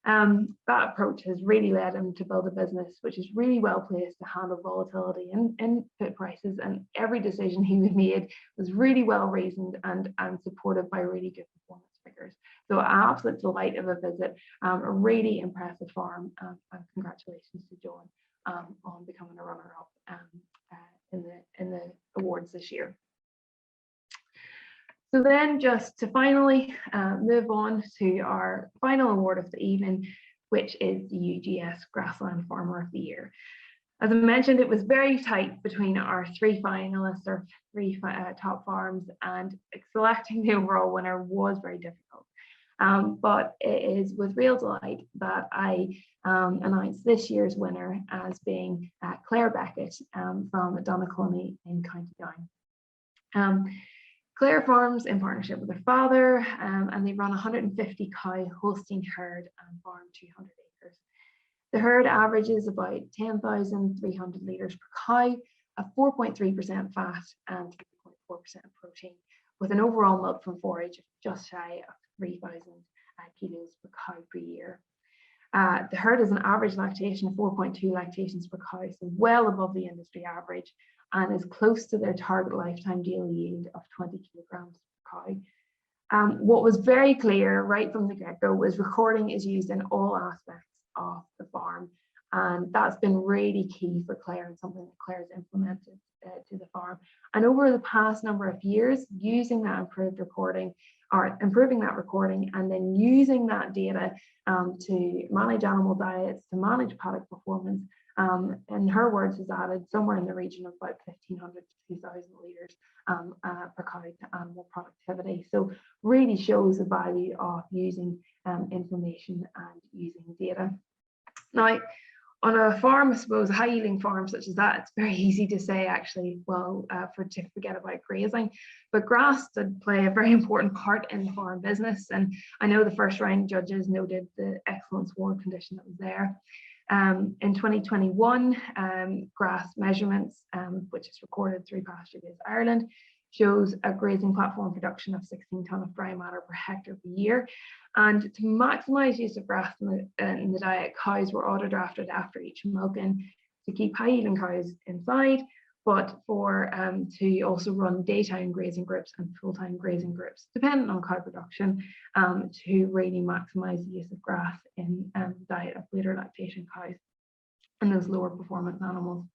That approach has really led him to build a business which is really well placed to handle volatility in input prices, and every decision he made was really well reasoned and supported by really good performance figures. So an absolute delight of a visit, a really impressive farm, and congratulations to John on becoming a runner-up in the awards this year. So then just to finally move on to our final award of the evening, which is the UGS Grassland Farmer of the Year. As I mentioned, it was very tight between our three finalists, our three top farms, and selecting the overall winner was very difficult. But it is with real delight that I announce this year's winner as being Claire Beckett from Donaghcloney in County Down. Claire farms in partnership with her father, and they run 150 cow Holstein herd and farm 200 acres. The herd averages about 10,300 litres per cow, a 4.3% fat and 3.4% protein, with an overall milk from forage of just shy of 3,000 kilos per cow per year. The herd has an average lactation of 4.2 lactations per cow, so well above the industry average, and is close to their target lifetime daily yield of 20 kilograms per cow. What was very clear right from the get-go was recording is used in all aspects of the farm. And that's been really key for Clare and something that Clare's implemented to the farm. And over the past number of years, using that improved recording or improving that recording and then using that data to manage animal diets, to manage paddock performance, in her words, has added somewhere in the region of about 1,500 to 2,000 litres per cow to animal productivity. So really shows the value of using information and using data. Now, on a farm, I suppose, a high-yielding farm such as that, it's very easy to say, actually, well, to forget about grazing. But grass did play a very important part in the farm business. And I know the first round judges noted the excellent sward condition that was there. In 2021, grass measurements, which is recorded through Pasture-Based Ireland, shows a grazing platform production of 16 tonne of dry matter per hectare per year. And to maximise use of grass in the diet, cows were auto-drafted after each milking to keep high-yielding cows inside, but for to also run daytime grazing groups and full-time grazing groups, depending on cow production, to really maximise the use of grass in the diet of later lactation cows and those lower performance animals.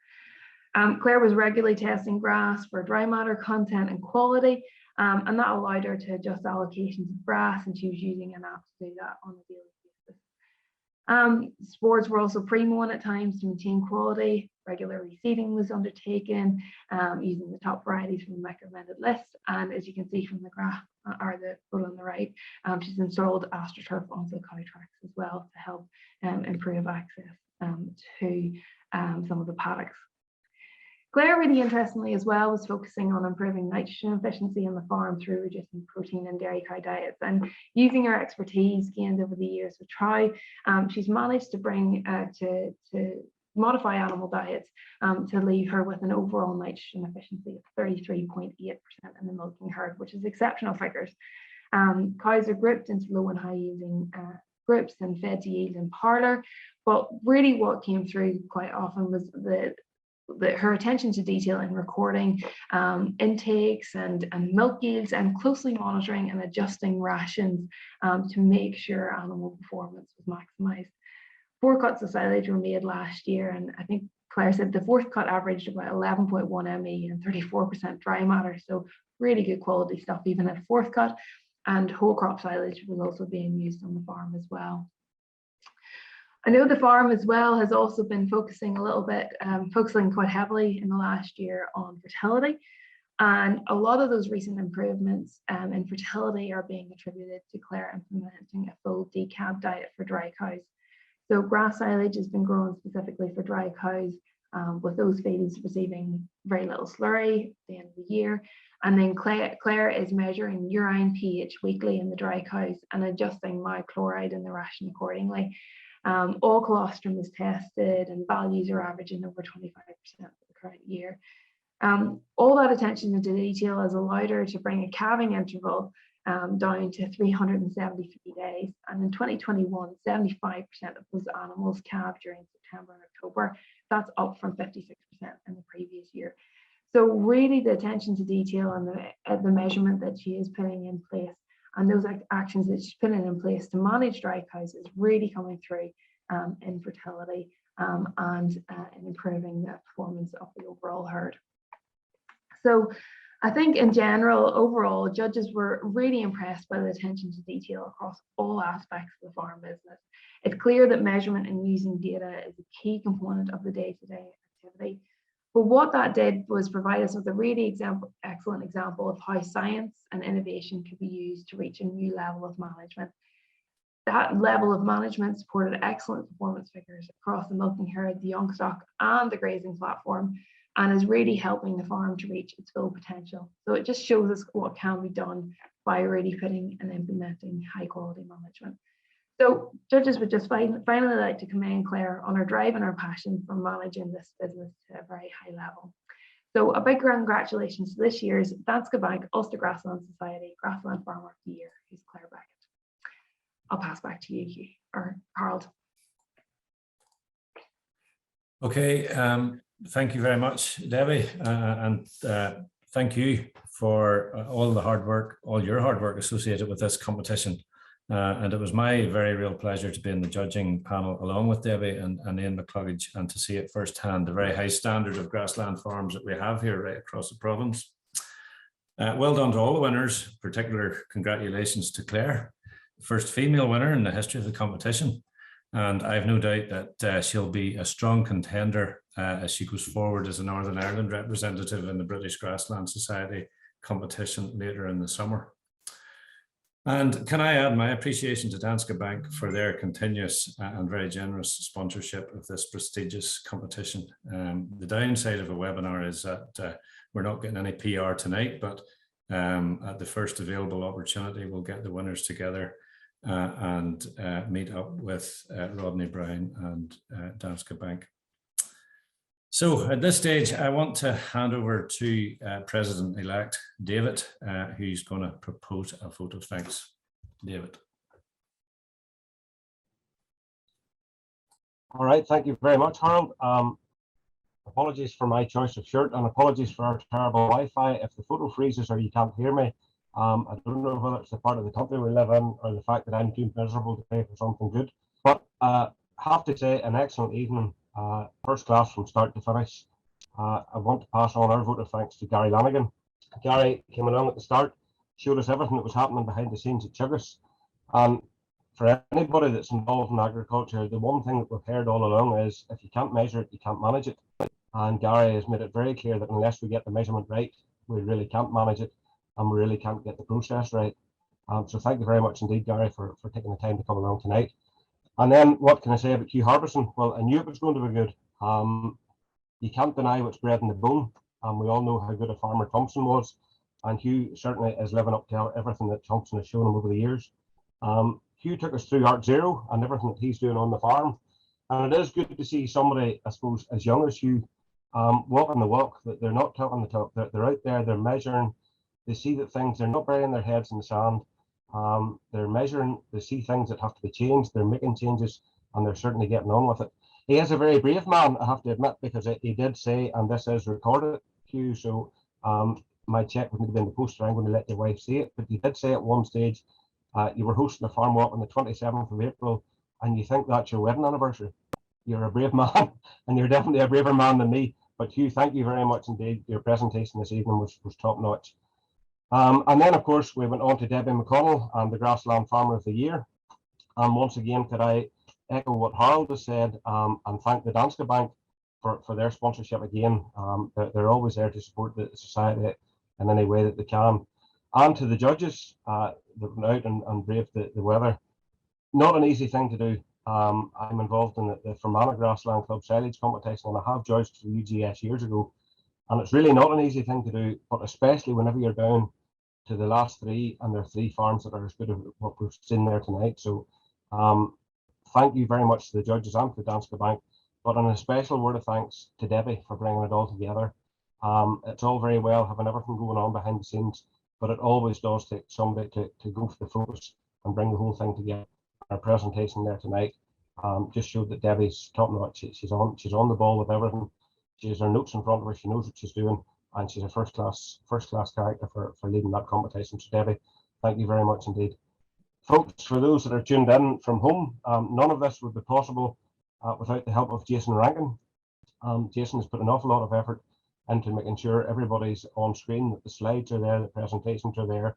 Clare was regularly testing grass for dry matter content and quality, and that allowed her to adjust allocations of grass, and she was using an app to do that on a daily basis. Swards were also pre-mown at times to maintain quality. Regular reseeding was undertaken using the top varieties from the recommended list. And as you can see from the graph or the photo on the right, she's installed AstroTurf onto the cow tracks as well to help improve access to some of the paddocks. Clare, really interestingly as well, was focusing on improving nitrogen efficiency on the farm through reducing protein and dairy cow diets, and using her expertise gained over the years with Try, she's managed to bring to modify animal diets to leave her with an overall nitrogen efficiency of 33.8% in the milking herd, which is exceptional figures. Cows are grouped into low and high yielding groups and fed to yield in parlour, but really what came through quite often was her attention to detail in recording intakes and milk yields, and closely monitoring and adjusting rations to make sure animal performance was maximised. 4 cuts of silage were made last year, and I think Clare said the 4th cut averaged about 11.1 ME and 34% dry matter, so really good quality stuff even at 4th cut, and whole crop silage was also being used on the farm as well. I know the farm as well has also been focusing a little bit, focusing quite heavily in the last year on fertility. And a lot of those recent improvements in fertility are being attributed to Clare implementing a full decab diet for dry cows. So grass silage has been grown specifically for dry cows, with those feeds receiving very little slurry at the end of the year. And then Clare is measuring urine pH weekly in the dry cows and adjusting mychloride in the ration accordingly. All colostrum is tested and values are averaging over 25% for the current year. All that attention to detail has allowed her to bring a calving interval down to 373 days. And in 2021, 75% of those animals calved during September and October. That's up from 56% in the previous year. So really the attention to detail and the measurement that she is putting in place, and those actions that she's putting in place to manage dry cows is really coming through in fertility and in improving the performance of the overall herd. So I think in general, overall, judges were really impressed by the attention to detail across all aspects of the farm business. It's clear that measurement and using data is a key component of the day-to-day activity. But what that did was provide us with a really excellent example of how science and innovation could be used to reach a new level of management. That level of management supported excellent performance figures across the milking herd, the young stock, and the grazing platform, and is really helping the farm to reach its full potential. So it just shows us what can be done by really putting and implementing high quality management. So judges would just finally like to commend Clare on her drive and her passion for managing this business to a very high level. So a big congratulations to this year's Danske Bank Ulster Grassland Society Grassland Farmer of the Year, who's Clare Beckett. I'll pass back to you, Hugh, or Harold. Okay, thank you very much, Debbie, and thank you for all the hard work, all your hard work associated with this competition. And it was my very real pleasure to be in the judging panel along with Debbie and Ian McCluggage, and to see it firsthand, the very high standard of grassland farms that we have here right across the province. Well done to all the winners. Particular congratulations to Claire, the first female winner in the history of the competition. And I've no doubt that she'll be a strong contender as she goes forward as a Northern Ireland representative in the British Grassland Society competition later in the summer. And can I add my appreciation to Danske Bank for their continuous and very generous sponsorship of this prestigious competition. The downside of a webinar is that we're not getting any PR tonight, but at the first available opportunity, we'll get the winners together and meet up with Rodney Brown and Danske Bank. So at this stage, I want to hand over to President-elect David, who's going to propose a vote of thanks. David. All right, thank you very much, Harold. Apologies for my choice of shirt, and apologies for our terrible Wi-Fi. If the photo freezes or you can't hear me, I don't know whether it's the part of the country we live in or the fact that I'm too miserable to pay for something good. But I have to say, an excellent evening, first class from start to finish. I want to pass on our vote of thanks to Gary Lanigan. Gary came along at the start, showed us everything that was happening behind the scenes at Teagasc. And for anybody that's involved in agriculture, the one thing that we've heard all along is if you can't measure it, you can't manage it. And Gary has made it very clear that unless we get the measurement right, we really can't manage it, and we really can't get the process right. So thank you very much indeed, Gary, for taking the time to come along tonight. And then what can I say about Hugh Harbison? Well, I knew it was going to be good. You can't deny what's bred in the bone. We all know how good a farmer Thompson was, and Hugh certainly is living up to everything that Thompson has shown him over the years. Hugh took us through ARCZero and everything that he's doing on the farm. And it is good to see somebody, I suppose, as young as Hugh, walking the walk, that they're not talking the talk, they're out there, they're measuring, they see that things, they're not burying their heads in the sand, they're measuring, they see things that have to be changed, they're making changes, and they're certainly getting on with it. He is a very brave man, I have to admit, because he did say, and this is recorded, Hugh, so my check wouldn't have been in the post, so I'm going to let your wife see it, but he did say at one stage, you were hosting a farm walk on the 27th of April, and you think that's your wedding anniversary. You're a brave man, and you're definitely a braver man than me. But Hugh, thank you very much indeed. Your presentation this evening was top notch. And then, of course, we went on to Debbie McConnell and the Grassland Farmer of the Year. And once again, could I echo what Harold has said and thank the Danske Bank for their sponsorship again. They're always there to support the society in any way that they can. And to the judges that went out and braved the weather. Not an easy thing to do. I'm involved in the Fermanagh Grassland Club Silage competition, and I have judged for UGS years ago. And it's really not an easy thing to do, but especially whenever you're down to the last three, and there are three farms that are as good as what we've seen there tonight. So thank you very much to the judges and to Danske Bank, but on a special word of thanks to Debbie for bringing it all together. It's all very well having everything going on behind the scenes, but it always does take somebody to go for the focus and bring the whole thing together. Our presentation there tonight just showed that Debbie's top notch. She's on the ball with everything. She has her notes in front of her. She knows what she's doing, and she's a first class character for leading that competition. So Debbie, thank you very much indeed, folks. For those that are tuned in from home, none of this would be possible without the help of Jason Rankin. Jason has put an awful lot of effort into making sure everybody's on screen, that the slides are there, the presentations are there,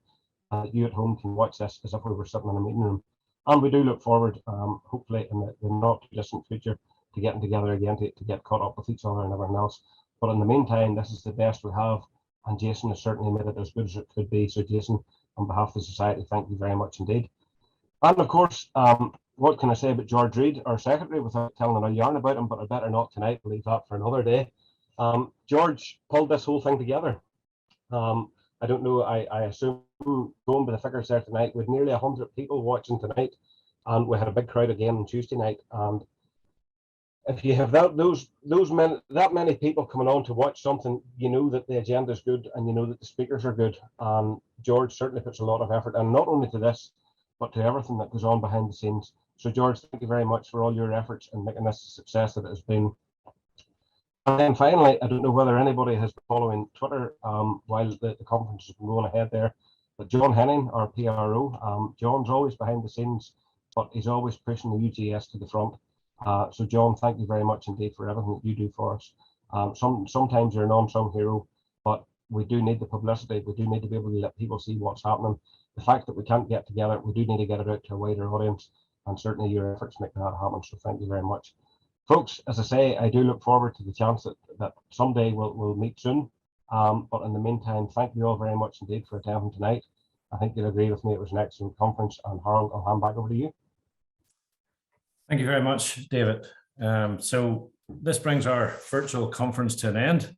that you at home can watch this as if we were sitting in a meeting room. And we do look forward, hopefully in the not too distant future, to getting together again to get caught up with each other and everyone else. But in the meantime, this is the best we have, and Jason has certainly made it as good as it could be. So Jason, on behalf of the Society, thank you very much indeed. And of course, what can I say about George Reid, our Secretary, without telling a yarn about him, but I better not tonight, we'll leave that for another day. George pulled this whole thing together. I don't know, I assume, going by the figures there tonight, with nearly 100 people watching tonight, and we had a big crowd again on Tuesday night. And if you have that many people coming on to watch something, you know that the agenda is good, and you know that the speakers are good. George certainly puts a lot of effort, and not only to this, but to everything that goes on behind the scenes. So George, thank you very much for all your efforts in making this a success that it has been. And then finally, I don't know whether anybody has been following Twitter while while the conference has been going ahead there. But John Henning, our PRO, John's always behind the scenes, but he's always pushing the UGS to the front. So John, thank you very much indeed for everything that you do for us. Sometimes you're an unsung hero, but we do need the publicity. We do need to be able to let people see what's happening. The fact that we can't get together, we do need to get it out to a wider audience, and certainly your efforts make that happen. So thank you very much. Folks, as I say, I do look forward to the chance that someday we'll meet soon. But in the meantime, thank you all very much indeed for attending tonight. I think you'll agree with me, it was an excellent conference. And Harold, I'll hand back over to you. Thank you very much, David. So this brings our virtual conference to an end.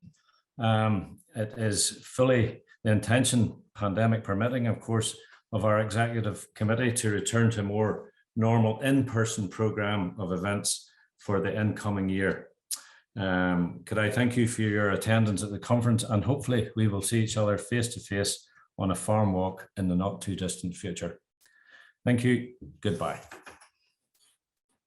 It is fully the intention, pandemic permitting, of course, of our executive committee to return to a more normal in-person program of events for the incoming year. Could I thank you for your attendance at the conference, and hopefully we will see each other face to face on a farm walk in the not too distant future. Thank you. Goodbye.